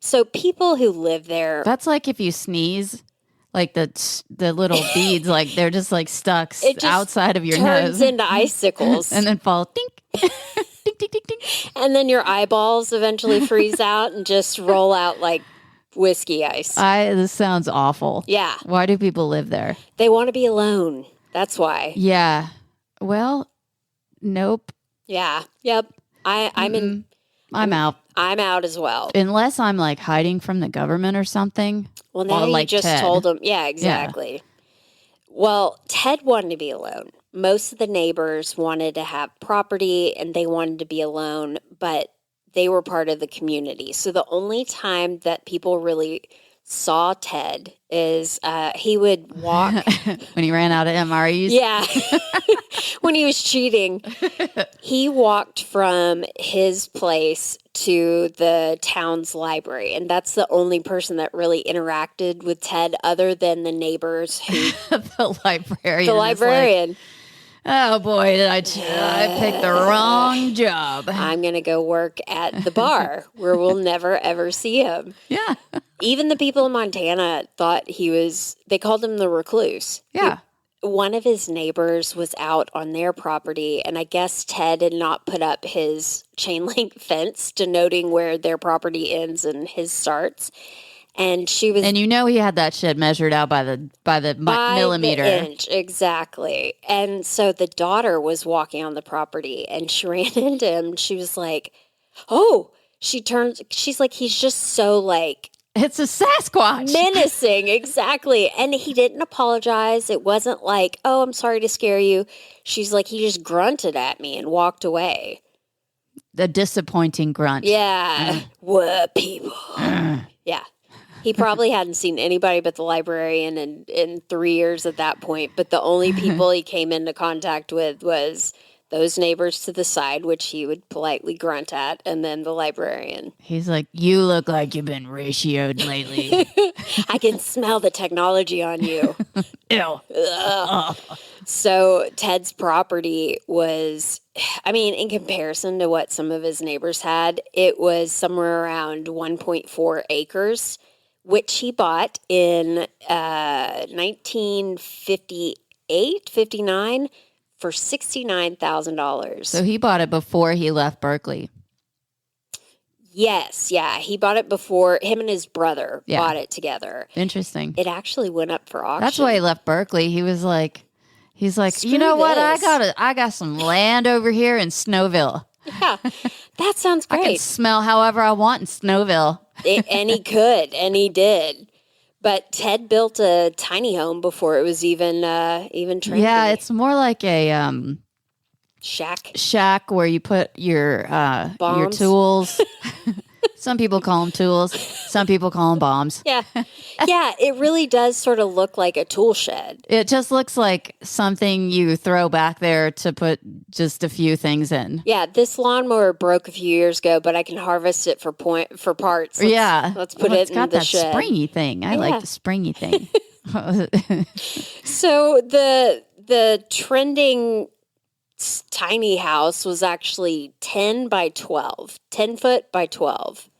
So people who live there, That's like if you sneeze, like the little beads, like they're just like stuck it just outside of your turns nose into icicles, and then fall. Dink. Ding, ding, ding, ding. and then your eyeballs eventually freeze out and just roll out like whiskey ice. This sounds awful. Yeah, Why do people live there? they want to be alone. That's why. Yeah. Well, nope. Yeah. Yep. I'm out. I'm out as well. Unless I'm like hiding from the government or something. Well, now you like just Ted. told him. Yeah, exactly. Well, Ted wanted to be alone. Most of the neighbors wanted to have property and they wanted to be alone, but they were part of the community. So the only time that people really saw Ted is he would walk. When he ran out of MREs. Yeah. When he was cheating, he walked from his place to the town's library. And that's the only person that really interacted with Ted other than the neighbors who The librarian. the is like, librarian. oh boy, did I picked the wrong job. I'm going to go work at the bar where we'll never, ever see him. Yeah. Even the people in Montana thought they called him the recluse. Yeah. One of his neighbors was out on their property, and I guess Ted had not put up his chain link fence denoting where their property ends and his starts. And she was And he had that shit measured out by the millimeter. the inch, exactly. And so the daughter was walking on the property and she ran into him. She was like, oh, she's like, he's just so like, it's a Sasquatch. menacing, exactly. And he didn't apologize. It wasn't like, oh, I'm sorry to scare you. She's like, he just grunted at me and walked away. The disappointing grunt. Yeah. What people? Yeah. He probably hadn't seen anybody but the librarian in 3 years at that point. But the only people he came into contact with was those neighbors to the side, which he would politely grunt at, and then the librarian. He's like, you look like you've been ratioed lately. I can smell the technology on you. Ew. So Ted's property was, I mean, in comparison to what some of his neighbors had, it was somewhere around 1.4 acres, which he bought in 1958, 59 for $69,000. So he bought it before he left Berkeley. Yes, yeah. He bought it before him and his brother bought it together. Interesting. It actually went up for auction. That's why he left Berkeley. He's like, Screw you know what? this. I got some land over here in Snowville. Yeah, that sounds I can great. smell however I want in Snowville. And he could, and he did. But Ted built a tiny home before it was even trendy. Yeah, it's more like a shack where you put your Bombs. tools. Some people call them tools. Some people call them bombs. Yeah, yeah. It really does sort of look like a tool shed. It just looks like something you throw back there to put just a few things in. Yeah, this lawnmower broke a few years ago, but I can harvest it for parts. Let's put it it's in got the that shed. springy thing. I like the springy thing. So the trending tiny house was actually 10 by 12, 10 foot by 12.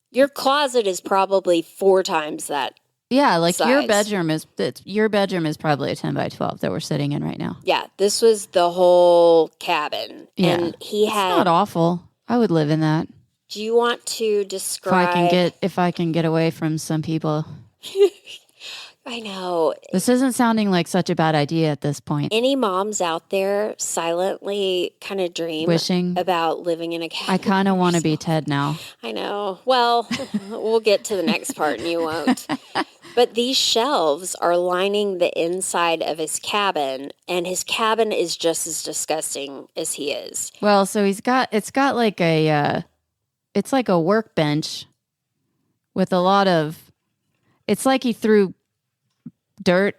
Your closet is probably 4 times that. Yeah, like size. your bedroom is probably a 10 by 12 that we're sitting in right now. Yeah, this was the whole cabin. Yeah. And he had. It's not awful. I would live in that. Do you want to describe? If I can get away from some people. I know. This isn't sounding like such a bad idea at this point. Any moms out there silently kind of dream Wishing about living in a cabin? I kind of want to be Ted now. I know. Well, we'll get to the next part and you won't. But these shelves are lining the inside of his cabin, and his cabin is just as disgusting as he is. Well, so it's got like it's like a workbench with a lot of, it's like he threw dirt.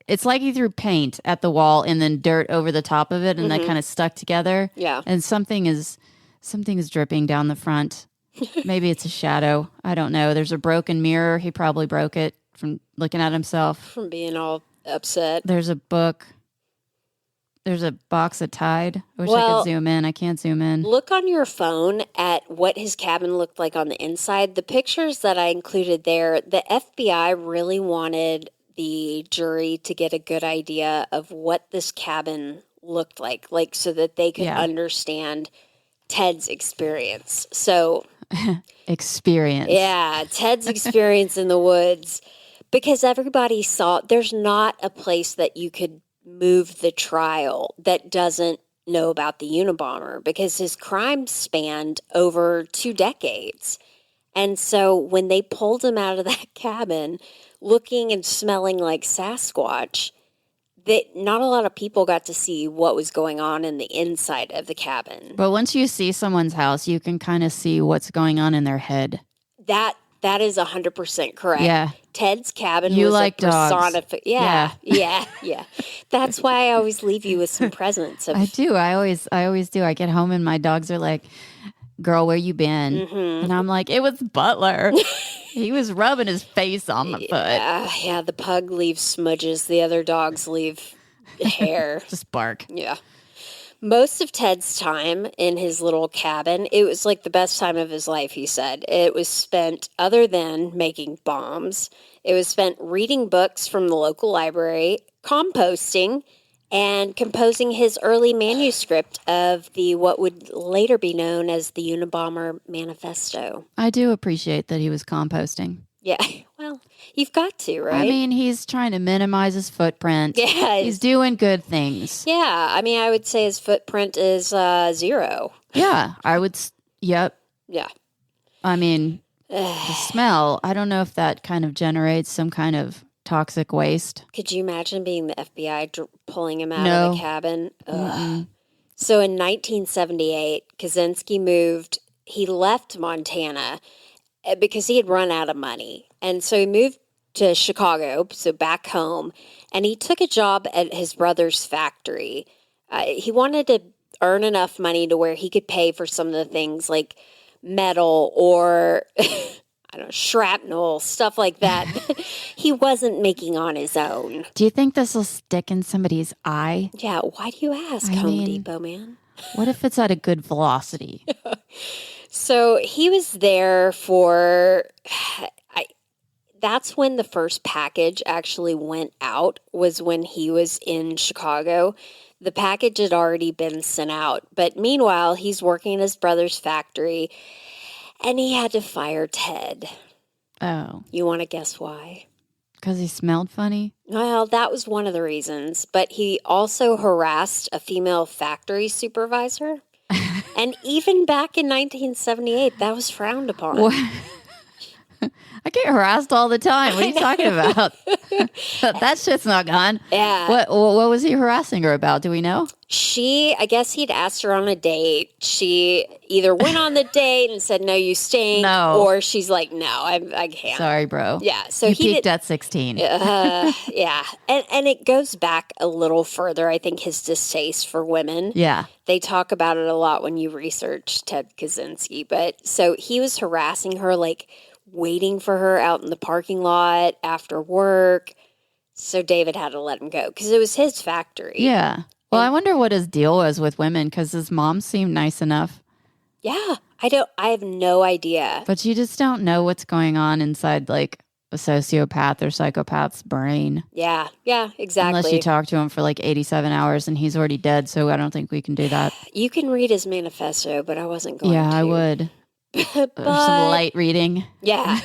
It's like he threw paint at the wall and then dirt over the top of it, and that kind of stuck together. Yeah. And something is dripping down the front. Maybe it's a shadow. I don't know. There's a broken mirror. He probably broke it from looking at himself. From being all upset. There's a book. There's a box of Tide. I wish I could zoom in. I can't zoom in. Look on your phone at what his cabin looked like on the inside. The pictures that I included there, the FBI really wanted the jury to get a good idea of what this cabin looked like so that they could understand Ted's experience. So experience. Yeah, Ted's experience in the woods, because everybody saw there's not a place that you could move the trial that doesn't know about the Unabomber, because his crimes spanned over 2 decades. And so when they pulled him out of that cabin looking and smelling like Sasquatch, that not a lot of people got to see what was going on in the inside of the cabin. But once you see someone's house, you can kind of see what's going on in their head. That is 100% correct. Yeah. Ted's cabin You was like a dogs. Yeah. That's why I always leave you with some presents. I do. I always do. I get home and my dogs are like, "Girl, where you been?" Mm-hmm. And I'm like, "It was Butler. He was rubbing his face on my foot." Yeah, the pug leaves smudges. The other dogs leave hair. Just bark. Yeah. Most of Ted's time in his little cabin, it was like the best time of his life, he said. It was spent, other than making bombs, it was spent reading books from the local library, composting, and composing his early manuscript of what would later be known as the Unabomber Manifesto. I do appreciate that he was composting. Yeah. Well, you've got to, right? I mean, he's trying to minimize his footprint. Yeah. He's doing good things. Yeah. I mean, I would say his footprint is 0. Yeah, I would. Yep. Yeah. I mean, the smell, I don't know if that kind of generates some kind of toxic waste. Could you imagine being the FBI pulling him out No. of the cabin? So in 1978, Kaczynski moved. He left Montana because he had run out of money. And so he moved to Chicago, so back home, and he took a job at his brother's factory. He wanted to earn enough money to where he could pay for some of the things like metal or I don't know, shrapnel, stuff like that. He wasn't making on his own. Do you think this will stick in somebody's eye? Yeah, why do you ask, Home Depot man? What if it's at a good velocity? So he was there for, that's when the first package actually went out, was when he was in Chicago. The package had already been sent out. But meanwhile, he's working in his brother's factory, and he had to fire Ted. Oh. You want to guess why? Because he smelled funny? Well, that was one of the reasons. But he also harassed a female factory supervisor. And even back in 1978, that was frowned upon. What? I get harassed all the time. What are you talking about? That shit's not gone. Yeah. What was he harassing her about? Do we know? I guess he'd asked her on a date. She either went on the date and said, no, you stink. No. Or she's like, no, I can't. Sorry, bro. Yeah. So you he peaked at 16. Yeah. And it goes back a little further, I think, his distaste for women. Yeah. They talk about it a lot when you research Ted Kaczynski. But so he was harassing her, like waiting for her out in the parking lot after work. So David had to let him go because it was his factory. Yeah. Well, I wonder what his deal was with women because his mom seemed nice enough. Yeah. I have no idea. But you just don't know what's going on inside like a sociopath or psychopath's brain. Yeah. Yeah, exactly. Unless you talk to him for like 87 hours and he's already dead. So I don't think we can do that. You can read his manifesto, but I wasn't going to. Yeah, I would. But, Some light reading. Yeah.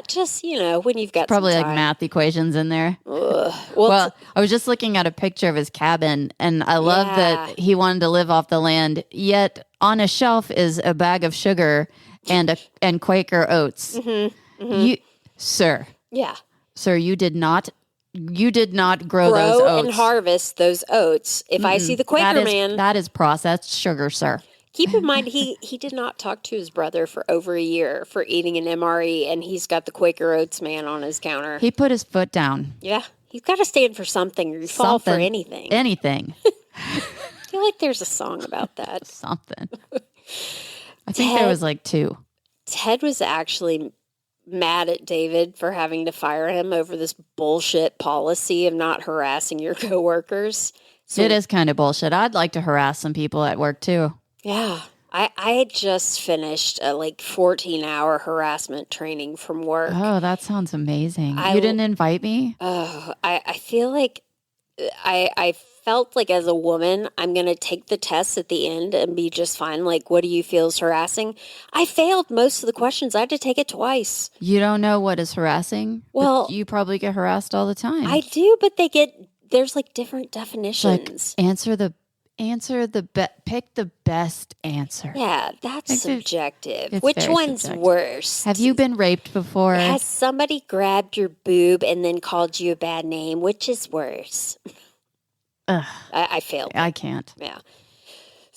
Just, when you've got Probably some like time. math equations in there. Ugh. Well, I was just looking at a picture of his cabin, and I love that he wanted to live off the land. Yet on a shelf is a bag of sugar and Quaker oats. You, sir, you did not grow those oats and harvest those oats. If I see the Quaker man, that is processed sugar, sir. Keep in mind, he did not talk to his brother for over a year for eating an MRE, and he's got the Quaker Oats man on his counter. He put his foot down. Yeah, he's got to stand for something or you fall for anything. Anything. I feel like there's a song about that. Something. I think there was like 2. Ted was actually mad at David for having to fire him over this bullshit policy of not harassing your coworkers. So, it is kind of bullshit. I'd like to harass some people at work too. Yeah. I had just finished a 14-hour harassment training from work. Oh, that sounds amazing. You didn't invite me? Oh, I feel like I felt like as a woman, I'm going to take the test at the end and be just fine. Like, what do you feel is harassing? I failed most of the questions. I had to take it twice. You don't know what is harassing? Well, but you probably get harassed all the time. I do, but there's different definitions. Pick the best answer. Yeah, that's subjective. It's Which very one's subjective. worse? Have you been raped before? Has somebody grabbed your boob and then called you a bad name? Which is worse? Ugh, I failed. I can't. Yeah.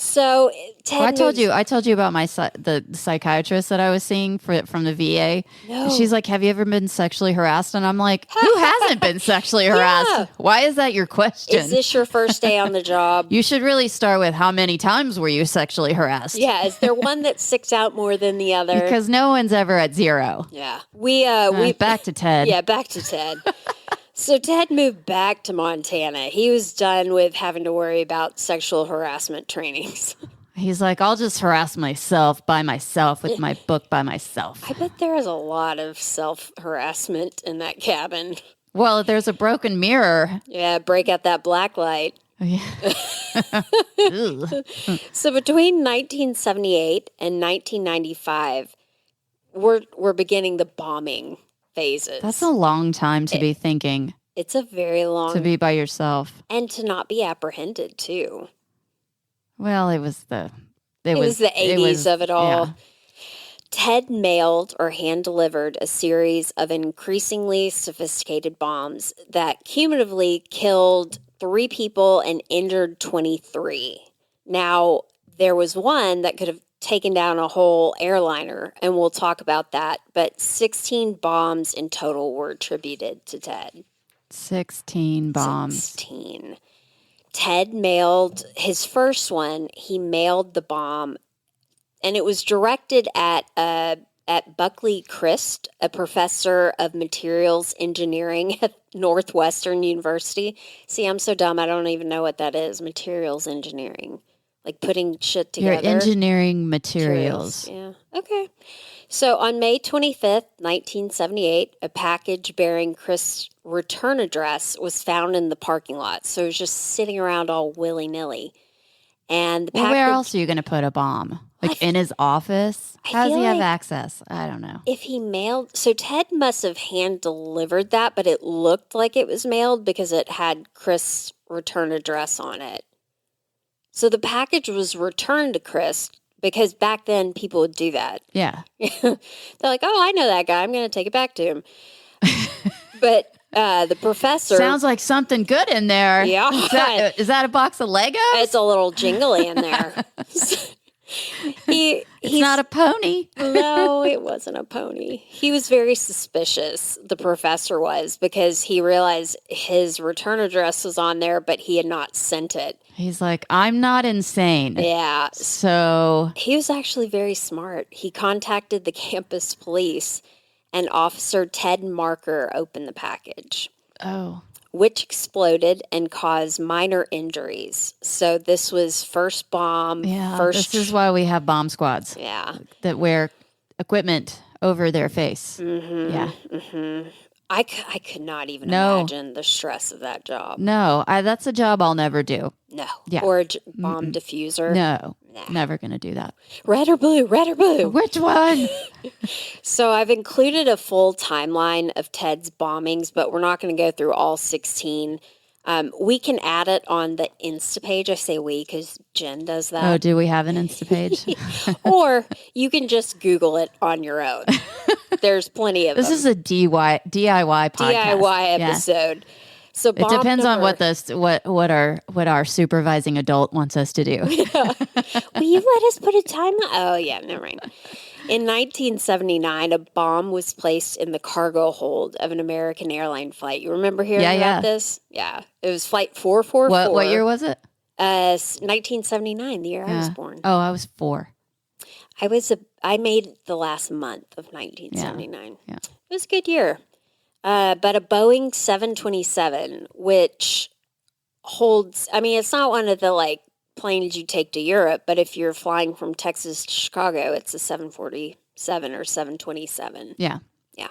So Ted I told you about the psychiatrist that I was seeing from the VA. No. She's like, "Have you ever been sexually harassed?" And I'm like, "Who hasn't been sexually harassed? Yeah. Why is that your question? Is this your first day on the job? You should really start with how many times were you sexually harassed? Yeah, is there one that sticks out more than the other? Because no one's ever at 0. Yeah. We back to Ted. Yeah, back to Ted. So Ted moved back to Montana. He was done with having to worry about sexual harassment trainings. He's like, I'll just harass myself by myself with my book by myself. I bet there is a lot of self-harassment in that cabin. Well, there's a broken mirror. Yeah, break out that black light. Oh, yeah. So between 1978 and 1995, we're beginning the bombing phases. That's a long time to be thinking. It's a very long to be by yourself, and to not be apprehended too. Well, it was the 80s of it all. Yeah. Ted mailed or hand-delivered a series of increasingly sophisticated bombs that cumulatively killed 3 people and injured 23. Now, there was one that could have taken down a whole airliner, and we'll talk about that, but 16 bombs in total were attributed to Ted. 16 bombs. 16. Ted mailed his first one. He mailed the bomb, and it was directed at Buckley Christ, a professor of materials engineering at Northwestern University. See, I'm so dumb. I don't even know what that is. Materials engineering, like putting shit together. You're engineering materials. Yeah. Okay. So on May 25th, 1978, a package bearing Christ's return address was found in the parking lot. So it was just sitting around all willy-nilly. And the package, where else are you going to put a bomb? Like in his office? How does he have access? I don't know. If he mailed... So Ted must have hand-delivered that, but it looked like it was mailed because it had Chris's return address on it. So the package was returned to Chris because back then people would do that. Yeah. They're like, oh, I know that guy. I'm going to take it back to him. But the professor... Sounds like something good in there. Yeah. Is that a box of Legos? It's a little jingly in there. It's not a pony. No, it wasn't a pony. He was very suspicious, the professor was, because he realized his return address was on there, but he had not sent it. He's like, I'm not insane. Yeah. So he was actually very smart. He contacted the campus police, and Officer Ted Marker opened the package. Oh. Which exploded and caused minor injuries. So this was first bomb. Yeah, first. this is why we have bomb squads. Yeah. That wear equipment over their face. Mm-hmm, yeah. Mm-hmm. I could not even imagine the stress of that job. No, that's a job I'll never do. No. Yeah. Or a bomb diffuser. No. Nah. Never going to do that. Red or blue? Red or blue? Which one? So I've included a full timeline of Ted's bombings, but we're not going to go through all 16. We can add it on the Insta page. I say we because Jenn does that. Oh, do we have an Insta page? Or you can just Google it on your own. There's plenty of this them. This is a DIY podcast. DIY episode. Yeah. So it depends on what our supervising adult wants us to do. Yeah. Will you let us put a timeline? Oh, yeah, never mind. In 1979, a bomb was placed in the cargo hold of an American airline flight. You remember hearing about this? Yeah. It was Flight 444. What year was it? 1979, the year I was born. Oh, I was 4. I made the last month of 1979. Yeah. It was a good year. But a Boeing 727, which holds, I mean, it's not one of the planes you take to Europe, but if you're flying from Texas to Chicago, it's a 747 or 727. Yeah. Yeah.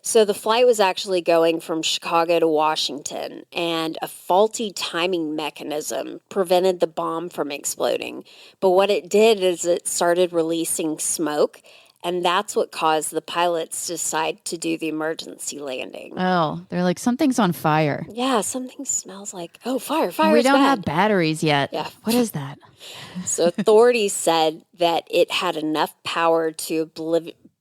So the flight was actually going from Chicago to Washington, and a faulty timing mechanism prevented the bomb from exploding. But what it did is it started releasing smoke, and that's what caused the pilots to decide to do the emergency landing. Oh, they're like, something's on fire. Yeah, something smells like, fire. We don't have batteries yet. Yeah. What is that? So authorities said that it had enough power to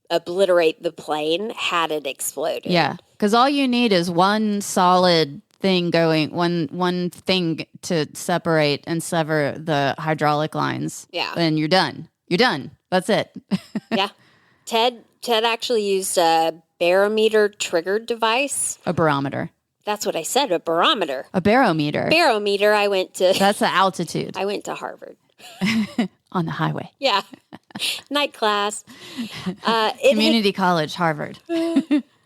obliterate the plane had it exploded. Yeah, because all you need is one solid thing going, one thing to separate and sever the hydraulic lines. Yeah. And you're done. You're done. That's it. Yeah. Ted actually used a barometer triggered device. A barometer. That's what I said, a barometer. A barometer. Barometer, I went to... That's the altitude. I went to Harvard. On the highway. Yeah. Night class. Community college, Harvard.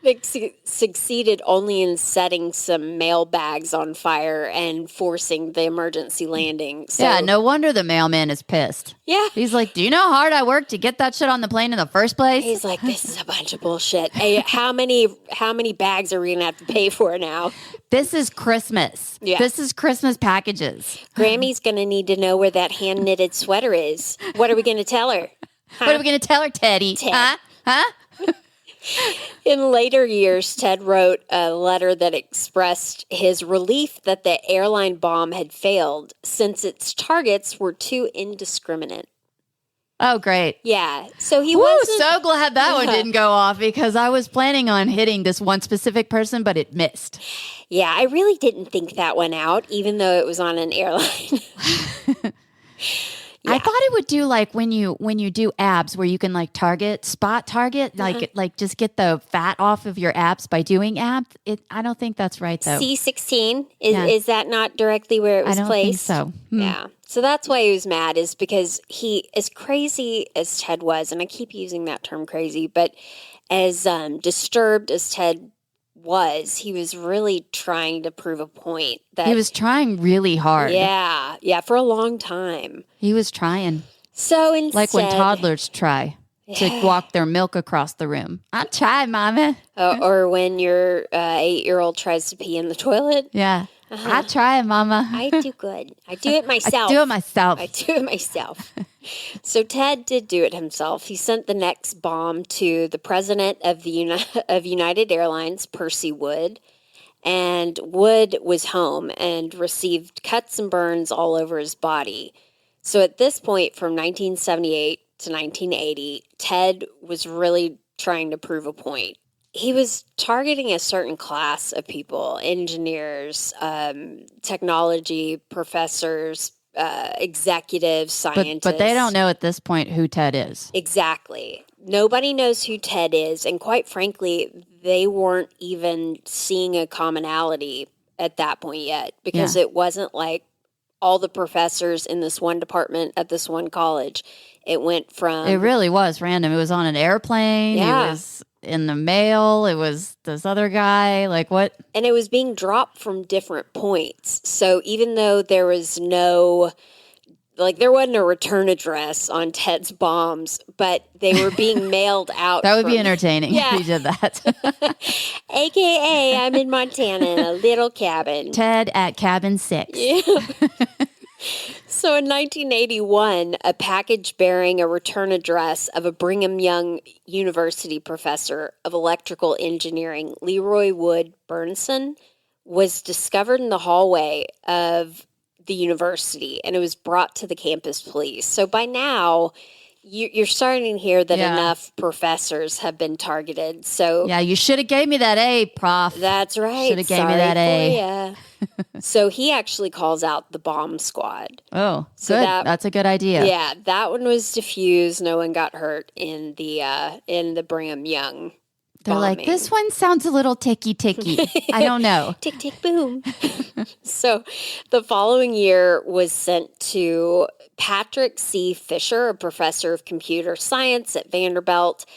It succeeded only in setting some mail bags on fire and forcing the emergency landing. So, yeah, no wonder the mailman is pissed. Yeah. He's like, do you know how hard I worked to get that shit on the plane in the first place? He's like, this is a bunch of bullshit. Hey, how many bags are we going to have to pay for now? This is Christmas. Yeah. This is Christmas packages. Grammy's going to need to know where that hand-knitted sweater is. What are we going to tell her? Huh? What are we going to tell her, Teddy? Ted. Huh? In later years, Ted wrote a letter that expressed his relief that the airline bomb had failed since its targets were too indiscriminate. Oh, great. Yeah. So he Woo, wasn't... so glad that one didn't go off because I was planning on hitting this one specific person, but it missed. Yeah, I really didn't think that one out, even though it was on an airline. I thought it would do like when you do abs where you can like spot target, like just get the fat off of your abs by doing abs. I don't think that's right though. C16 is that not directly where it was placed? I don't think so. Yeah. So that's why he was mad, is because he, as crazy as Ted was, and I keep using that term crazy, but as disturbed as Ted was, he was really trying to prove a point. That he was trying really hard. Yeah, for a long time. He was trying. So instead, like when toddlers try to walk their milk across the room. I try, Mama. Or when your 8-year-old tries to pee in the toilet. Yeah. I try, Mama. I do good. I do it myself. I do it myself. So Ted did do it himself. He sent the next bomb to the president of United Airlines, Percy Wood. And Wood was home and received cuts and burns all over his body. So at this point, from 1978 to 1980, Ted was really trying to prove a point. He was targeting a certain class of people: engineers, technology professors, executives, scientists. But they don't know at this point who Ted is. Exactly. Nobody knows who Ted is. And quite frankly, they weren't even seeing a commonality at that point yet, because it wasn't like all the professors in this one department at this one college. It went from... It really was random. It was on an airplane. Yeah. It was in the mail. It was this other guy. Like what? And it was being dropped from different points. So even though there was no... Like, there wasn't a return address on Ted's bombs, but they were being mailed out. That would be entertaining if he did that. AKA, I'm in Montana in a little cabin. Ted at cabin 6. Yeah. So in 1981, a package bearing a return address of a Brigham Young University professor of electrical engineering, Leroy Wood Burnson, was discovered in the hallway of the university, and it was brought to the campus police. So by now, you're starting to hear that enough professors have been targeted. So yeah, you should have gave me that A, Prof. That's right. Should have gave me that A. So he actually calls out the bomb squad. Oh, so good. That's a good idea. Yeah, that one was diffused. No one got hurt in the Brigham Young. They're bombing. like, this one sounds a little ticky. I don't know. Tick, tick, boom. So the following year was sent to Patrick C. Fisher, a professor of computer science at Vanderbilt.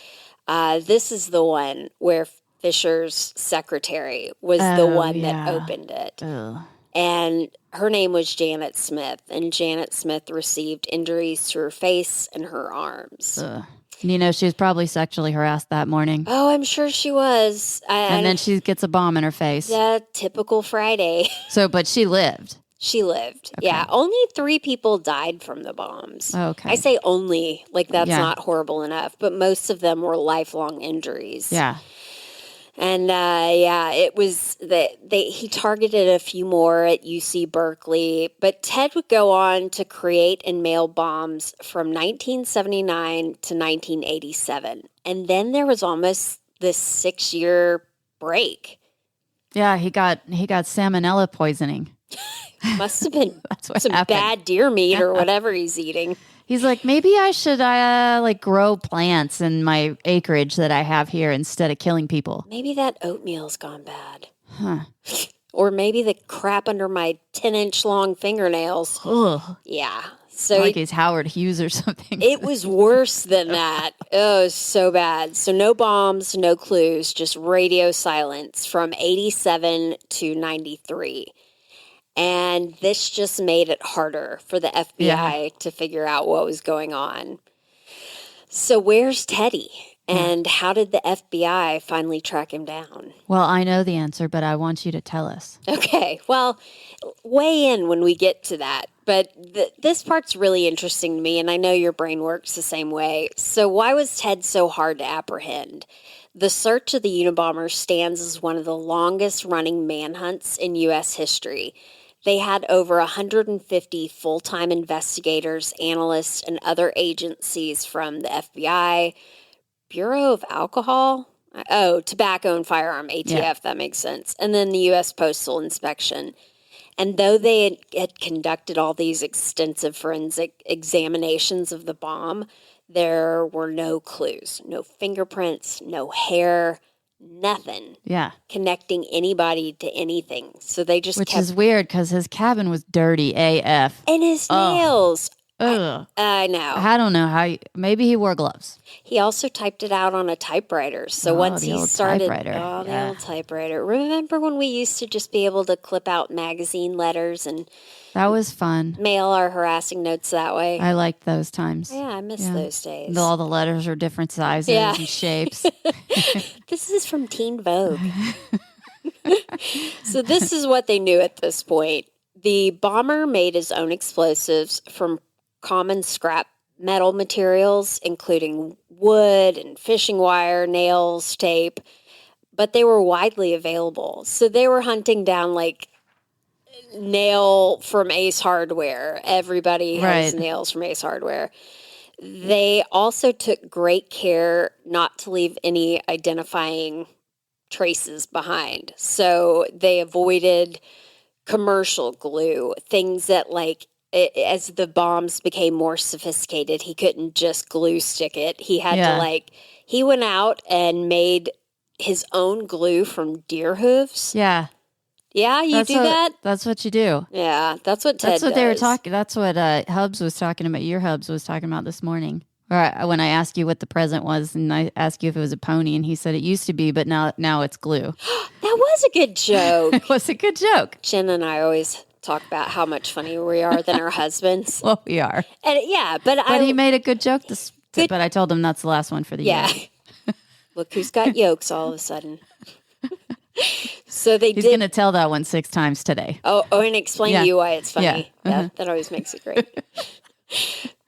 This is the one where Fisher's secretary was the one that opened it. Ugh. And her name was Janet Smith. And Janet Smith received injuries to her face and her arms. Ugh. You know, she was probably sexually harassed that morning. Oh, I'm sure she was. And then she gets a bomb in her face. Yeah, typical Friday. But she lived. She lived. Okay. Yeah, only 3 people died from the bombs. Okay. I say only, like that's not horrible enough, but most of them were lifelong injuries. Yeah. And it was that he targeted a few more at UC Berkeley, but Ted would go on to create and mail bombs from 1979 to 1987. And then there was almost this 6-year break. Yeah, he got salmonella poisoning. Must have been That's what some happened. bad deer meat or whatever he's eating. He's like, maybe I should grow plants in my acreage that I have here instead of killing people. Maybe that oatmeal's gone bad. Huh. Or maybe the crap under my 10-inch long fingernails. Ugh. Yeah. So Like he's Howard Hughes or something. it was worse than that. Oh, it was so bad. So no bombs, no clues, just radio silence from 87 to 93. And this just made it harder for the FBI to figure out what was going on. So where's Teddy? And how did the FBI finally track him down? Well, I know the answer, but I want you to tell us. Okay, well, weigh in when we get to that. But this part's really interesting to me, and I know your brain works the same way. So why was Ted so hard to apprehend? the search of the Unabomber stands as one of the longest-running manhunts in U.S. history. They had over 150 full-time investigators, analysts, and other agencies from the FBI, Bureau of Alcohol, Tobacco and Firearm, ATF, that makes sense, and then the U.S. Postal Inspection. And though they had conducted all these extensive forensic examinations of the bomb, there were no clues, no fingerprints, no hair, nothing. Yeah. Connecting anybody to anything. So they just Which is weird because his cabin was dirty AF. And his nails. Ugh. I know. I don't know how. Maybe he wore gloves. He also typed it out on a typewriter. So once he started, the old typewriter. Remember when we used to just be able to clip out magazine letters and that was fun. Mail our harassing notes that way. I liked those times. Yeah, I miss those days. All the letters are different sizes and shapes. This is from Teen Vogue. So this is what they knew at this point. The bomber made his own explosives from common scrap metal materials, including wood and fishing wire, nails, tape, but they were widely available. So they were hunting down like nail from Ace Hardware. Everybody has nails from Ace Hardware. They also took great care not to leave any identifying traces behind. So they avoided commercial glue, things that like, as the bombs became more sophisticated, he couldn't just glue stick it. He had to he went out and made his own glue from deer hooves. Yeah. Yeah, you do that? That's what you do. Yeah, that's what Ted does. That's what they were talking. That's what Hubs was talking about. Your Hubs was talking about this morning. Or when I asked you what the present was, and I asked you if it was a pony, and he said it used to be, but now it's glue. That was a good joke. It was a good joke. Jenn and I always talk about how much funnier we are than our husbands. Well, we are. And but he made a good joke. But I told him that's the last one for the year. Look who's got yolks all of a sudden. So he's going to tell that one 6 times today. Oh, and explain to you why it's funny. Yeah. That always makes it great.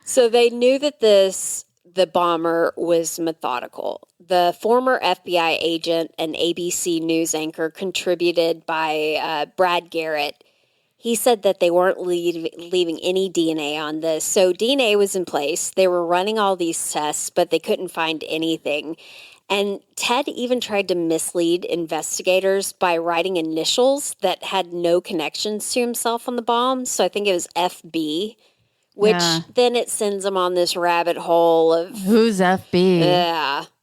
So they knew that the bomber was methodical. The former FBI agent and ABC News anchor contributed by Brad Garrett. He said that they weren't leaving any DNA on this. So DNA was in place. They were running all these tests, but they couldn't find anything. And Ted even tried to mislead investigators by writing initials that had no connections to himself on the bomb. So I think it was FB, which then it sends him on this rabbit hole of... Who's FB?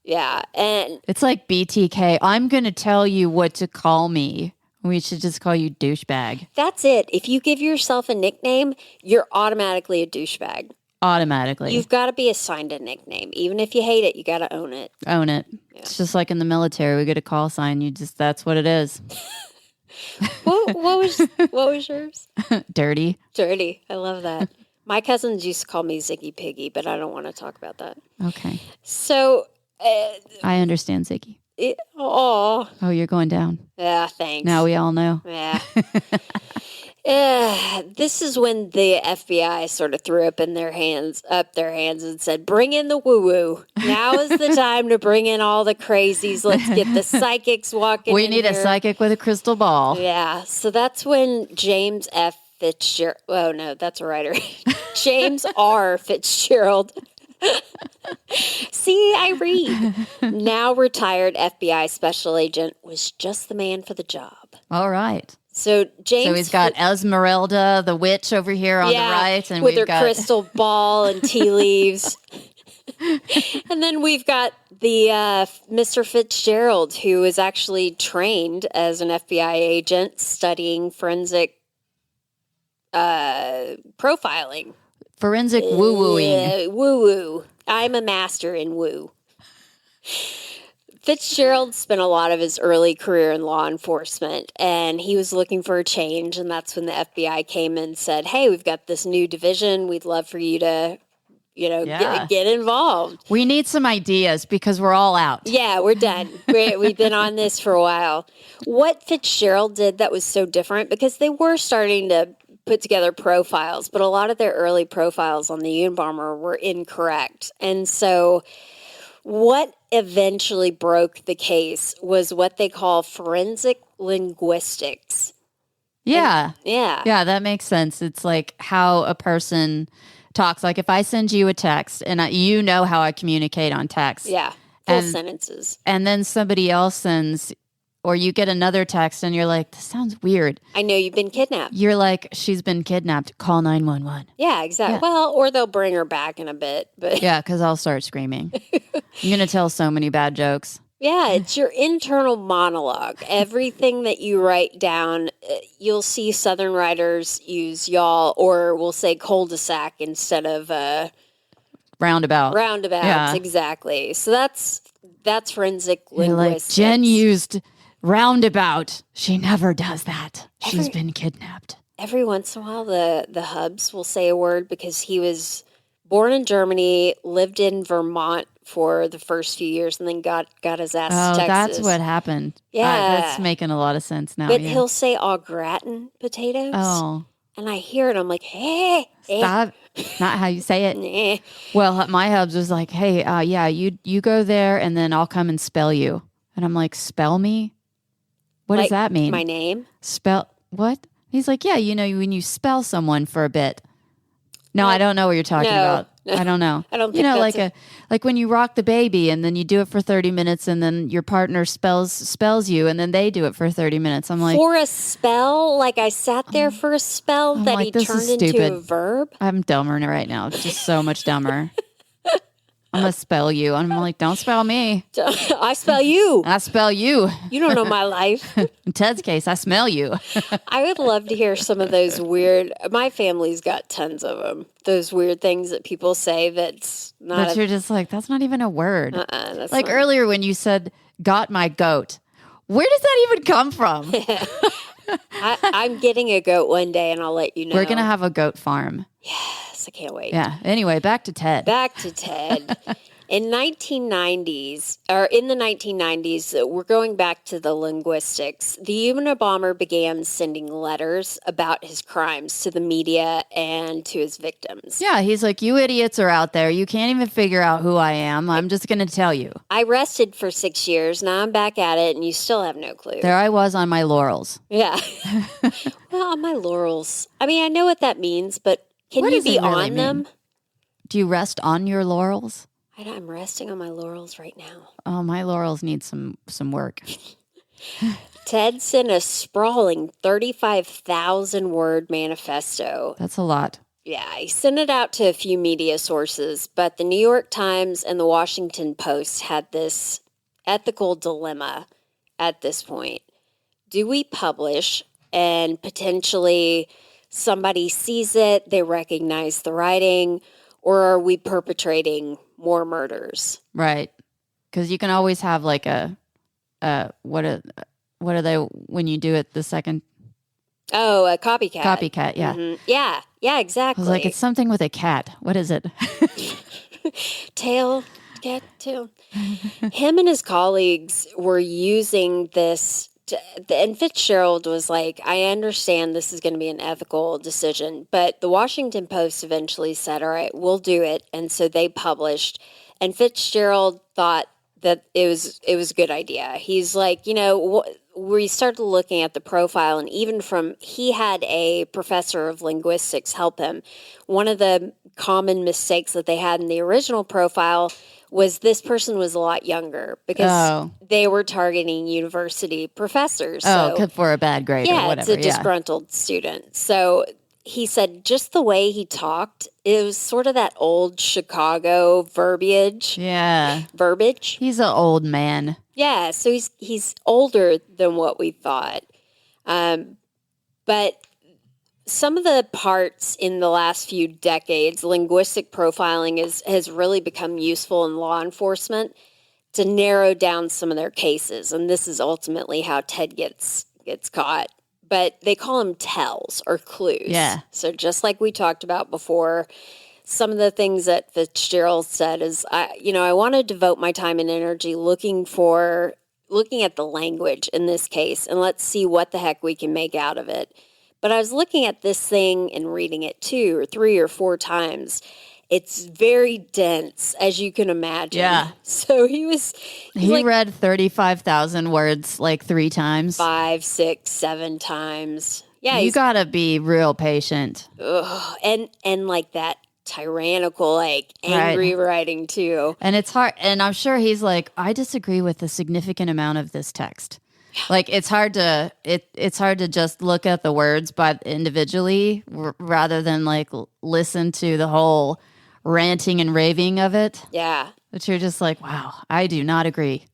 Yeah. And it's like BTK. I'm going to tell you what to call me. We should just call you douchebag. That's it. If you give yourself a nickname, you're automatically a douchebag. Automatically. You've got to be assigned a nickname. Even if you hate it, you got to own it. Own it. Yeah. It's just like in the military. We get a call sign. That's what it is. what was yours? Dirty. Dirty. I love that. My cousins used to call me Ziggy Piggy, but I don't want to talk about that. Okay. So. I understand Ziggy. Oh, you're going down. Yeah, thanks. Now we all know. Yeah. This is when the FBI sort of threw up their hands and said, "Bring in the woo-woo. Now is the time to bring in all the crazies. Let's get the psychics walking We need a psychic with a crystal ball." Yeah. So that's when James F. Fitzgerald. Oh, no, that's a writer. James R. Fitzgerald. See, I read. Now retired FBI special agent was just the man for the job. All right. So he's got Esmeralda, the witch, over here on the right, and with her crystal ball and tea leaves. And then we've got the Mr. Fitzgerald, who is actually trained as an FBI agent studying forensic profiling. Forensic woo-wooing. Woo-woo. I'm a master in woo. Fitzgerald spent a lot of his early career in law enforcement, and he was looking for a change, and that's when the FBI came and said, "Hey, we've got this new division. We'd love for you to, get involved. We need some ideas because we're all out." Yeah, we're done. We've been on this for a while. What Fitzgerald did that was so different, because they were starting to put together profiles, but a lot of their early profiles on the Unabomber were incorrect. And so What eventually broke the case was what they call forensic linguistics. Yeah. Yeah. Yeah, that makes sense. It's like how a person talks. Like if I send you a text and you know how I communicate on text. Yeah. Full And- sentences. And then somebody else sends, or you get another text and you're like, this sounds weird. I know you've been kidnapped. You're like, she's been kidnapped. Call 911. Yeah, exactly. Yeah. Well, or they'll bring her back in a bit. But Yeah, because I'll start screaming. I'm going to tell so many bad jokes. yeah, it's your internal monologue. Everything that you write down, you'll see Southern writers use y'all, or we'll say cul-de-sac instead of Roundabout. roundabouts. Yeah. Exactly. So that's forensic You're like, linguistics. Jen used roundabout. She never does that. She's been kidnapped. Every once in a while, the hubs will say a word because he was born in Germany, lived in Vermont for the first few years, and then got his ass to Texas. That's what happened. Yeah. That's making a lot of sense now. But yeah. he'll say au gratin potatoes. Oh, And I hear it. I'm like, hey. stop. Not how you say it. Eh. Well, my hubs was like, hey, yeah, you go there and then I'll come and spell you. And I'm like, spell me? What does Like, that mean? My name? Spell what? He's like, yeah, when you spell someone for a bit. No, I don't know what you're talking no. about. I don't know. I don't You think know, that's like when you rock the baby and then you do it for 30 minutes and then your partner spells you and then they do it for 30 minutes. I'm like, for a spell? Like I sat there for a spell that like, he this turned is into stupid. a verb? I'm dumber right now. It's just so much dumber. I'm going to spell you. I'm like, don't spell me. I spell you. I spell you. You don't know my life. In Ted's case, I smell you. I would love to hear some of those weird. My family's got tons of them. Those weird things that people say that's not. But you're just like, that's not even a word. That's Like not- earlier when you said, got my goat. Where does that even come from? I'm getting a goat one day, and I'll let you know. We're going to have a goat farm. Yes, I can't wait. Yeah. Anyway, back to Ted. Back to Ted. In the 1990s, we're going back to the linguistics. The Unabomber began sending letters about his crimes to the media and to his victims. Yeah, he's like, you idiots are out there. You can't even figure out who I am. I'm just going to tell you. I rested for 6 years. Now I'm back at it, and you still have no clue. There I was on my laurels. Yeah. Well, on my laurels. I mean, I know what that means, but can What you does be it really on them? mean? Do you rest on your laurels? I'm resting on my laurels right now. Oh, my laurels need some work. Ted sent a sprawling 35,000 word manifesto. That's a lot. Yeah, he sent it out to a few media sources, but the New York Times and the Washington Post had this ethical dilemma at this point. Do we publish and potentially somebody sees it, they recognize the writing, or are we perpetrating more murders? Right. Because you can always have like what are they when you do it the second Oh, a copycat. copycat? Yeah. Mhm. Yeah, I exactly. was like, it's something with a cat. What is it? Tail, cat tail. Him and his colleagues were using this. And Fitzgerald was like, I understand this is going to be an ethical decision, but the Washington Post eventually said, all right, we'll do it. And so they published, and Fitzgerald thought that it was a good idea. He's like, we started looking at the profile, and even he had a professor of linguistics help him. One of the common mistakes that they had in the original profile was this person was a lot younger because they were targeting university professors. So, For a bad grade or yeah, whatever. it's a disgruntled student. So he said just the way he talked, it was sort of that old Chicago verbiage. Yeah. Verbiage. He's an old man. Yeah, so he's older than what we thought. But some of the parts in the last few decades, linguistic profiling has really become useful in law enforcement to narrow down some of their cases. And this is ultimately how Ted gets caught. But they call them tells or clues. Yeah. So just like we talked about before, some of the things that Fitzgerald said is, I want to devote my time and energy looking at the language in this case, and let's see what the heck we can make out of it. But I was looking at this thing and reading it 2 or 3 or 4 times, It's very dense, as you can imagine. Yeah. So he He read 35,000 words like 3 times. 5, 6, 7 times. Yeah, you gotta be real patient. And like that tyrannical, like angry writing too. And it's hard. And I'm sure he's like, I disagree with a significant amount of this text. Like it's hard to just look at the words by individually rather than like listen to the whole ranting and raving of it. Yeah. But you're just like, wow, I do not agree.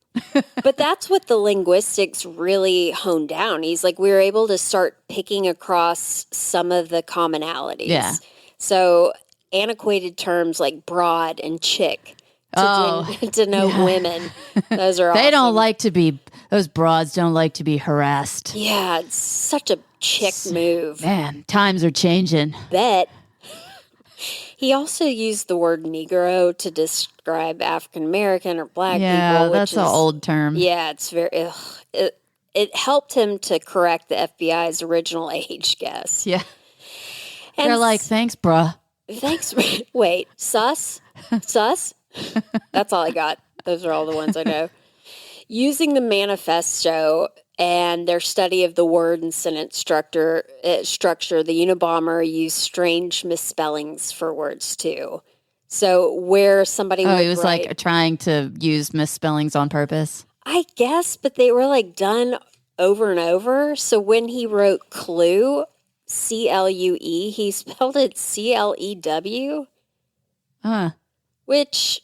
But that's what the linguistics really honed down. He's like, we were able to start picking across some of the commonalities. Yeah. So antiquated terms like broad and chick to denote women. Those are They awesome. don't like to be, those broads don't like to be harassed. Yeah, it's such a chick move. Man, times are changing. Bet. He also used the word Negro to describe African American or black people. Yeah, which that's an old term. Yeah, it's very. It helped him to correct the FBI's original age guess. Yeah. And They're like, thanks, bruh. thanks. Wait, sus? That's all I got. Those are all the ones I know. Using the manifesto and their study of the word and sentence structure, the Unabomber used strange misspellings for words too. So where somebody would he was write, like trying to use misspellings on purpose. I guess, but they were like done over and over. So when he wrote clue, C-L-U-E, he spelled it C-L-E-W, which,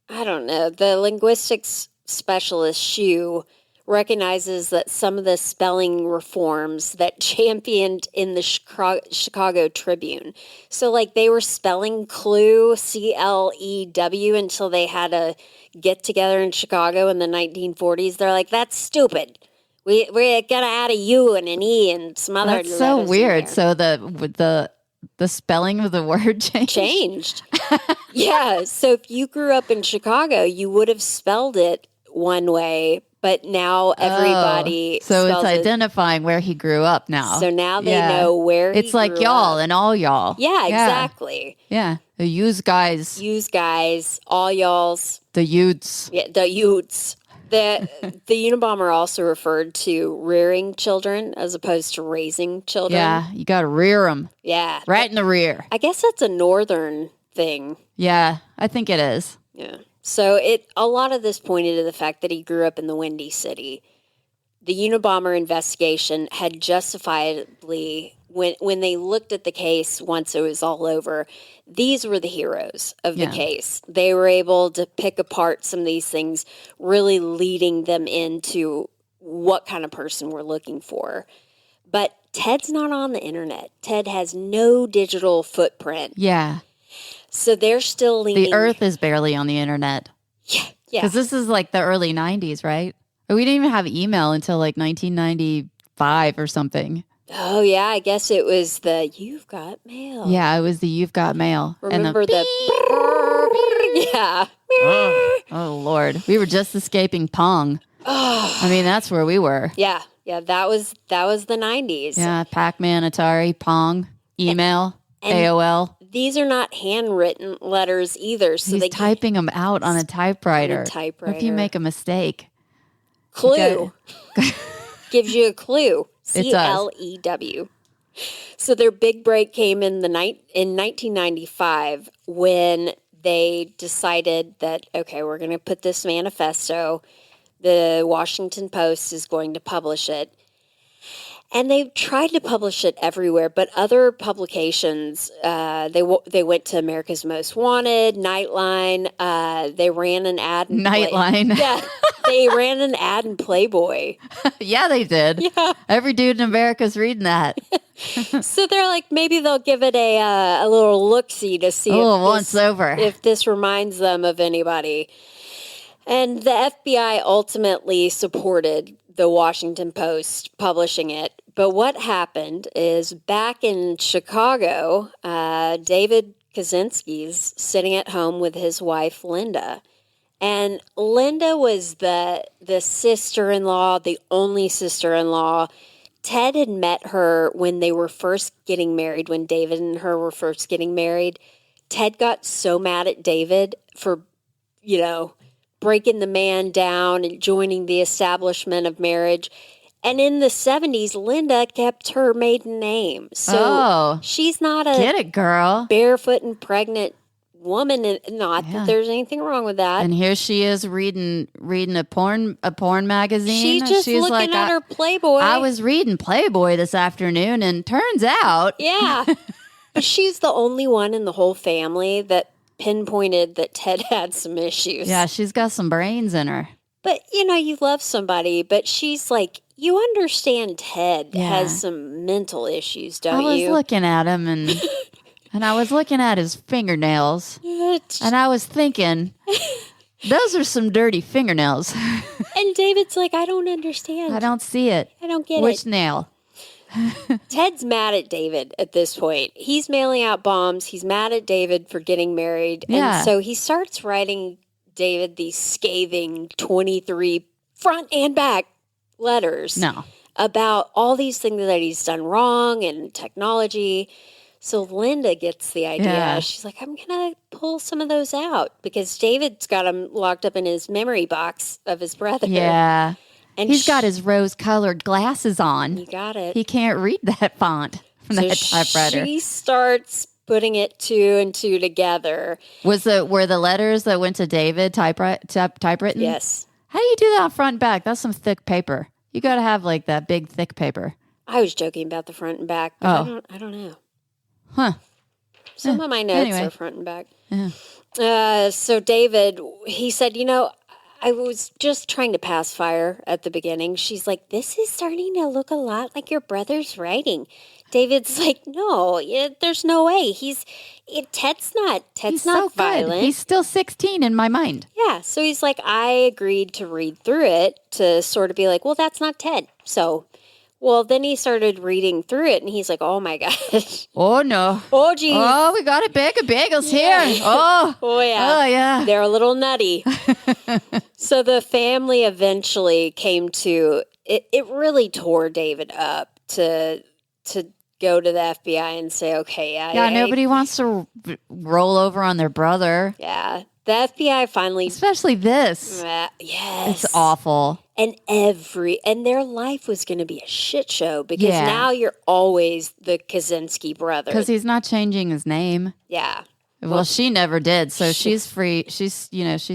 I don't know, the linguistics specialist Shu recognizes that some of the spelling reforms that championed in the Chicago Tribune. So, like, they were spelling clue, C-L-E-W, until they had a get together in Chicago in the 1940s. They're like, that's stupid. We're gonna add a U and an E and some other. That's so weird. So the spelling of the word changed. Yeah. So if you grew up in Chicago, you would have spelled it one way, but now everybody. So it's identifying where he grew up now. So now they know where. It's like y'all and all y'all. Yeah, exactly. Yeah. The use guys, all y'alls, the Utes. Yeah, the Utes. The Unabomber also referred to rearing children as opposed to raising children. Yeah, you got to rear them. Yeah. Right in the rear. I guess that's a northern thing. Yeah, I think it is. Yeah. So a lot of this pointed to the fact that he grew up in the Windy City. The Unabomber investigation had justifiably, when they looked at the case once it was all over, these were the heroes of the case. They were able to pick apart some of these things, really leading them into what kind of person we're looking for. But Ted's not on the internet. Ted has no digital footprint. Yeah. So they're still leaning. The Earth is barely on the internet. Yeah. Because this is like the early 90s, right? We didn't even have email until like 1995 or something. Oh, yeah. I guess it was the You've Got Mail. Yeah, it was the You've Got Mail. Remember and yeah. Oh, Lord. We were just escaping Pong. I mean, that's where we were. Yeah. Yeah. That was the 90s. Yeah. Pac-Man, Atari, Pong, email, and AOL. These are not handwritten letters either. So He's typing them out on a typewriter. What if you make a mistake? Clue. Gives you a clue. C-L-E-W. So their big break came in 1995 when they decided that, okay, we're going to put this manifesto. The Washington Post is going to publish it. And they tried to publish it everywhere, but other publications, they went to America's Most Wanted, Nightline. They ran an ad. Nightline. Yeah, they ran an ad in Playboy. Yeah, they did. Yeah, every dude in America's reading that. So they're like, maybe they'll give it a little look-see to see if this reminds them of anybody. And the FBI ultimately supported the Washington Post publishing it. But what happened is back in Chicago, David Kaczynski's sitting at home with his wife, Linda. And Linda was the sister-in-law, the only sister-in-law. Ted had met her when they were first getting married, when David and her were first getting married. Ted got so mad at David for, breaking the man down and joining the establishment of marriage. And in the 70s, Linda kept her maiden name. So she's not a get it, girl. barefoot and pregnant woman. And not that there's anything wrong with that. And here she is reading a porn magazine. She's looking at her Playboy. I was reading Playboy this afternoon, and turns out, yeah, but she's the only one in the whole family that pinpointed that Ted had some issues. Yeah, she's got some brains in her. But you love somebody, but she's like, you understand Ted has some mental issues, don't you? I was looking at him and I was looking at his fingernails, and I was thinking, those are some dirty fingernails. And David's like, I don't understand. I don't see it. I don't get Which it. nail? Ted's mad at David at this point. He's mailing out bombs. He's mad at David for getting married. Yeah. And so he starts writing David these scathing 23 front and back letters about all these things that he's done wrong and technology. So Linda gets the idea. Yeah. She's like, I'm going to pull some of those out because David's got them locked up in his memory box of his brother. Yeah. And he's got his rose-colored glasses on. You got it. He can't read that font from that typewriter. She starts putting it two and two together. Were the letters that went to David typewritten? Yes. How do you do that on front and back? That's some thick paper. You got to have like that big thick paper. I was joking about the front and back, but I don't know. Huh. Some of my notes are front and back. So David, he said, I was just trying to pass fire at the beginning. She's like, this is starting to look a lot like your brother's writing. David's like, no, there's no way. Ted's not so violent. Good. He's still 16 in my mind. Yeah. So he's like, I agreed to read through it to sort of be like, well, that's not Ted. So, then he started reading through it and he's like, oh my gosh. Oh no. Oh geez. Oh, we got a bag of bagels here. Oh. Oh yeah. Oh yeah. They're a little nutty. So the family eventually came to it. It really tore David up to go to the FBI and say, okay, nobody wants to roll over on their brother. Yeah. The FBI finally, especially this. Yes. It's awful. And their life was going to be a shit show because now you're always the Kaczynski brother. Because he's not changing his name. Yeah. Well, she never did, so she's free. She's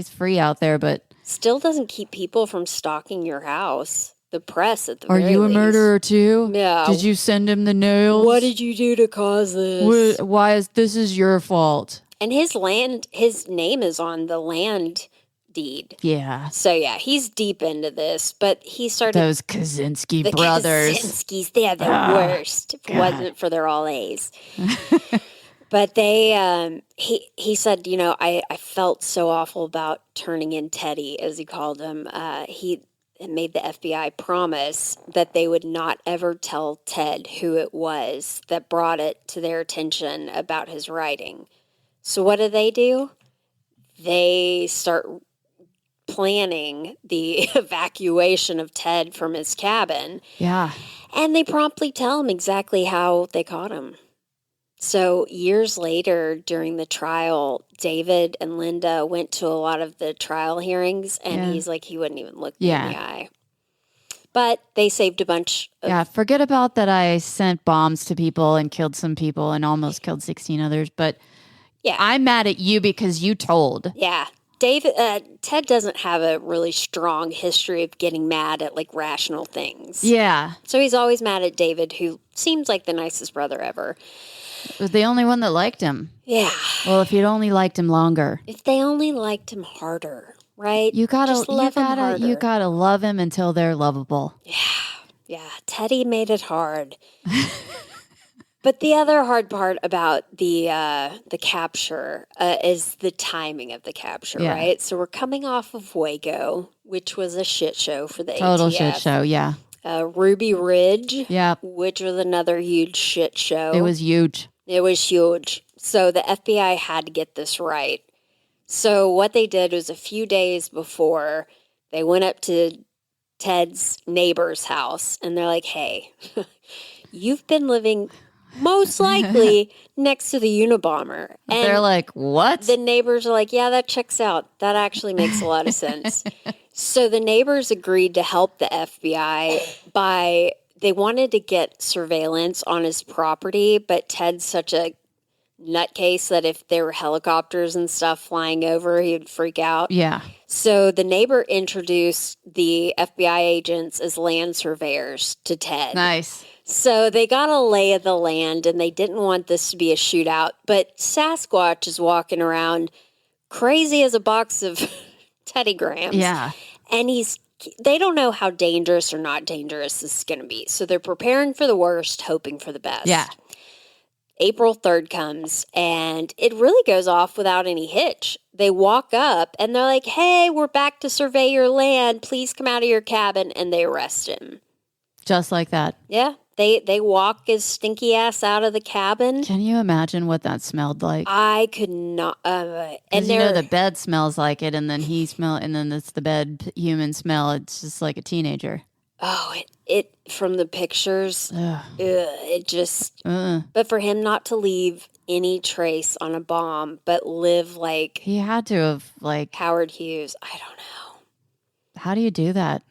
free out there, but still doesn't keep people from stalking your house. The press at the very least. Are you a murderer too? No. Did you send him the nails? What did you do to cause this? Why is this your fault? And his name is on the land deed. Yeah. So yeah, he's deep into this, but he started those Kaczynski brothers. Kaczynskis, they're the worst. If it wasn't for their all A's. But they, he said, I felt so awful about turning in Teddy, as he called him. He made the FBI promise that they would not ever tell Ted who it was that brought it to their attention about his writing. So what do? They start planning the evacuation of Ted from his cabin. Yeah. And they promptly tell him exactly how they caught him. So years later, during the trial, David and Linda went to a lot of the trial hearings, and he's like, he wouldn't even look me in the eye. But they saved a bunch of... forget about that I sent bombs to people and killed some people and almost killed 16 others, but I'm mad at you because you told. Yeah. Ted doesn't have a really strong history of getting mad at, rational things. Yeah. So he's always mad at David, who seems like the nicest brother ever. Was the only one that liked him. Yeah. Well, if you'd only liked him longer. If they only liked him harder, right? You gotta love him until they're lovable. Yeah. Teddy made it hard. But the other hard part about the capture is the timing of the capture, right? So we're coming off of Waco, which was a shit show for the Total ATF. shit show, yeah. Ruby Ridge, yeah, which was another huge shit show. It was huge. So the FBI had to get this right. So what they did was a few days before, they went up to Ted's neighbor's house, and they're like, hey, you've been living most likely next to the Unabomber. And they're like, what? the neighbors are like, yeah, that checks out. That actually makes a lot of sense. So the neighbors agreed to help the FBI they wanted to get surveillance on his property, but Ted's such a nutcase that if there were helicopters and stuff flying over, he would freak out. Yeah. So the neighbor introduced the FBI agents as land surveyors to Ted. Nice. So they got a lay of the land, and they didn't want this to be a shootout. But Sasquatch is walking around crazy as a box of Teddy Grahams. Yeah. And they don't know how dangerous or not dangerous this is going to be. So they're preparing for the worst, hoping for the best. Yeah. April 3rd comes, and it really goes off without any hitch. They walk up, and they're like, hey, we're back to survey your land. Please come out of your cabin. And they arrest him. Just like that. Yeah. They walk his stinky ass out of the cabin. Can you imagine what that smelled like? I could not. And you know the bed smells like it, and then and then it's the bed human smell. It's just like a teenager. Oh, it from the pictures, it just. But for him not to leave any trace on a bomb, but live like he had to have like Howard Hughes. I don't know. How do you do that?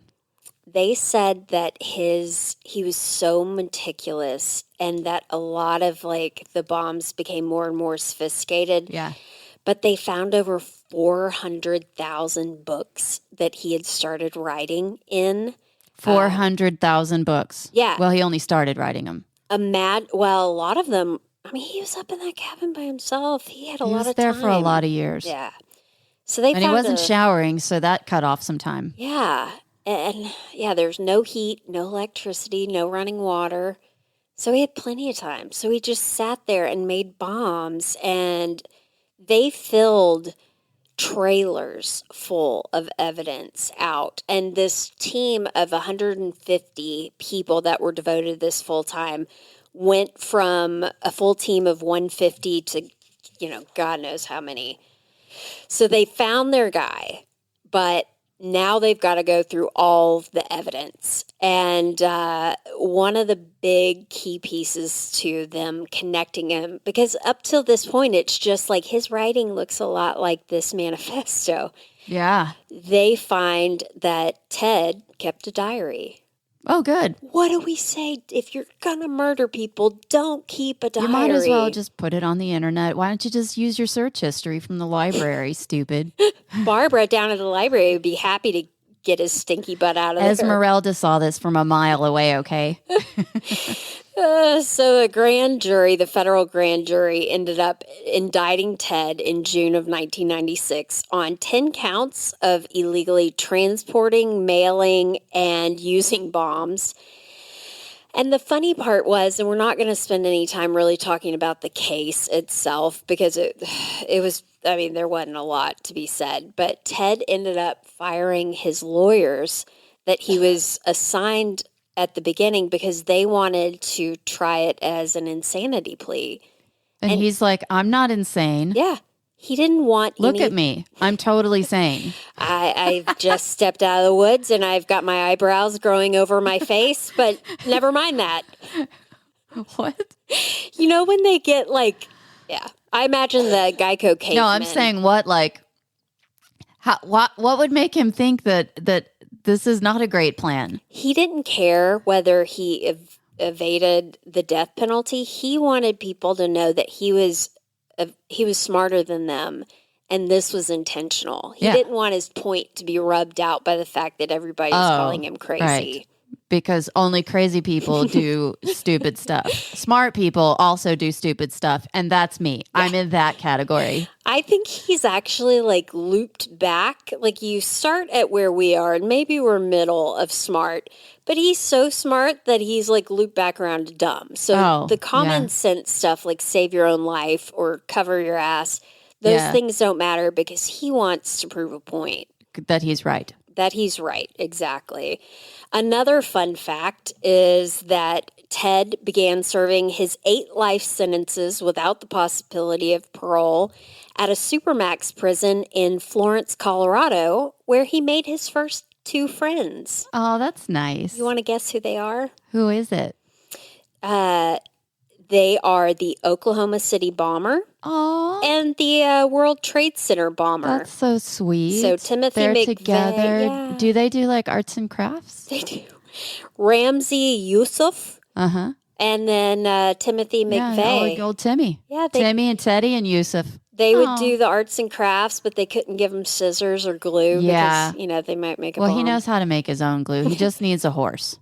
They said that he was so meticulous, and that a lot of like the bombs became more and more sophisticated. Yeah. But they found over 400,000 books that he had started writing in. 400,000 books. Yeah. Well, he only started writing them. A lot of them. I mean, he was up in that cabin by himself. He had a lot of time. He was there for a lot of years. Yeah. So they he wasn't showering, so that cut off some time. Yeah. And yeah, there's no heat, no electricity, no running water. So he had plenty of time. So he just sat there and made bombs, and they filled trailers full of evidence out. And this team of 150 people that were devoted to this full time went from a full team of 150 to, God knows how many. So they found their guy, but now they've got to go through all the evidence. And one of the big key pieces to them connecting him, because up till this point, it's just like his writing looks a lot like this manifesto. Yeah. They find that Ted kept a diary. Oh, good. What do we say? If you're going to murder people, don't keep a diary. You might as well just put it on the internet. Why don't you just use your search history from the library, stupid? Barbara down at the library would be happy to get his stinky butt out of there. Esmeralda saw this from a mile away, okay? So the federal grand jury ended up indicting Ted in June of 1996 on 10 counts of illegally transporting, mailing, and using bombs. And the funny part was, and we're not going to spend any time really talking about the case itself, because it was, there wasn't a lot to be said, but Ted ended up firing his lawyers that he was assigned at the beginning because they wanted to try it as an insanity plea. And he's like, I'm not insane. Yeah. He didn't want Look at me. I'm totally sane. I've just stepped out of the woods and I've got my eyebrows growing over my face, but never mind that. What? When they get I imagine the Geico caveman. No, I'm saying what would make him think that this is not a great plan? He didn't care whether he evaded the death penalty. He wanted people to know that he was smarter than them, and this was intentional. He didn't want his point to be rubbed out by the fact that everybody was calling him crazy. Right. Because only crazy people do stupid stuff. Smart people also do stupid stuff, and that's me. Yeah. I'm in that category. I think he's actually looped back. You start at where we are, and maybe we're middle of smart, but he's so smart that he's looped back around to dumb. So the common sense stuff, save your own life or cover your ass, those things don't matter because he wants to prove a point. That he's right. That he's right, exactly. Another fun fact is that Ted began serving his 8 life sentences without the possibility of parole at a supermax prison in Florence, Colorado, where he made his first 2 friends. Oh, that's nice. You want to guess who they are? Who is it? They are the Oklahoma City bomber Oh, and the World Trade Center bomber. that's so sweet. So Timothy They're McVeigh, together. yeah. Do they do like arts and crafts? They do. Ramsey Yusuf Uh-huh. and then Timothy McVeigh. Yeah, old Timmy. Yeah, Timmy and Teddy and Yusuf. they would Oh. do the arts and crafts, but they couldn't give him scissors or glue Yeah. because, they might make a Well, bomb. he knows how to make his own glue. He just needs a horse.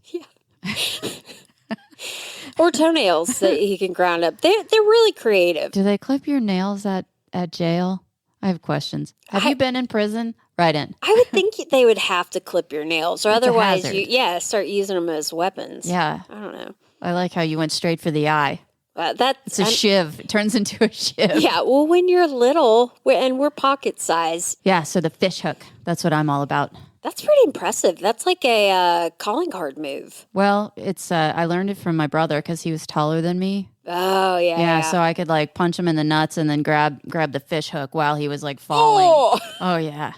Or toenails that he can ground up. They're really creative. Do they clip your nails at jail? I have questions. Have you been in prison? Right in. I would think they would have to clip your nails, or It's a otherwise, hazard. start using them as weapons. Yeah. I don't know. I like how you went straight for the eye. That's It's a shiv. It turns into a shiv. Yeah, well, when you're little and we're pocket size, Yeah, so the fish hook. That's what I'm all about. that's pretty impressive. That's like a calling card move. Well, it's I learned it from my brother because he was taller than me. Oh, yeah. Yeah, so I could like punch him in the nuts and then grab the fish hook while he was like falling. Oh yeah.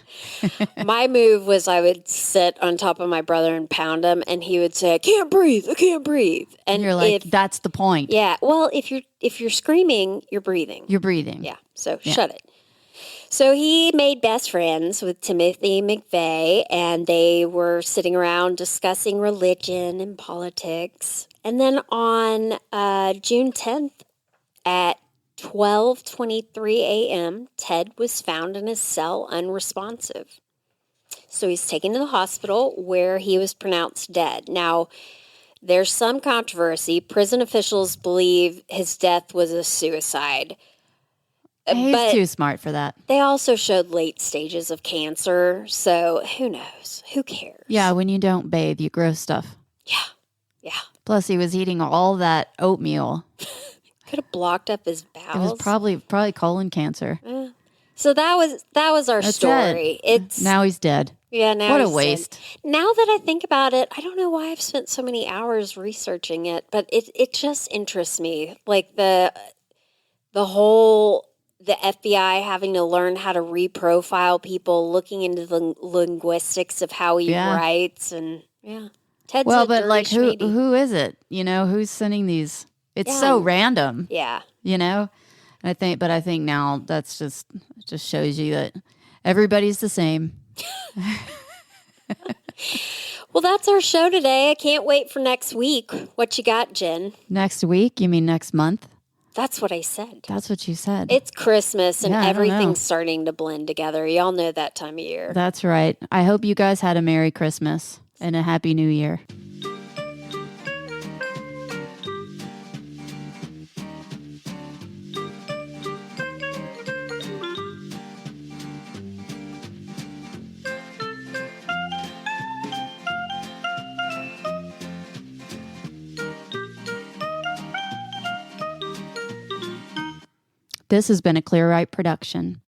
My move was I would sit on top of my brother and pound him, and he would say, "I can't breathe. I can't breathe." And You're like, that's the point. yeah, well, if you're screaming, you're breathing. You're breathing. Yeah, so shut it. So he made best friends with Timothy McVeigh, and they were sitting around discussing religion and politics. And then on June 10th at 12:23 a.m., Ted was found in his cell unresponsive. So he's taken to the hospital where he was pronounced dead. Now, there's some controversy. Prison officials believe his death was a suicide. He's But too smart for that. they also showed late stages of cancer, so who knows? Who cares? Yeah, when you don't bathe, you grow stuff. Yeah. Plus, he was eating all that oatmeal. Could have blocked up his It bowels. was probably colon cancer. So that was our That's story. It's Now he's dead. now What a he's dead. waste. Now that I think about it, I don't know why I've spent so many hours researching it, but it just interests me. Like the whole the FBI having to learn how to reprofile people, looking into the linguistics of how he Yeah. writes, and Ted's Well, a but dirty like, schmeedy. who is it? Who's sending these? It's Yeah. so random. Yeah. And I think now that's just shows you that everybody's the same. Well, that's our show today. I can't wait for next week. What you got, Jen? Next week? You mean next month? That's what I said. That's what you said. It's Christmas and Yeah, I don't know. everything's starting to blend together. Y'all know that time of year. That's right. I hope you guys had a Merry Christmas and a Happy New Year. This has been a Clear Right production.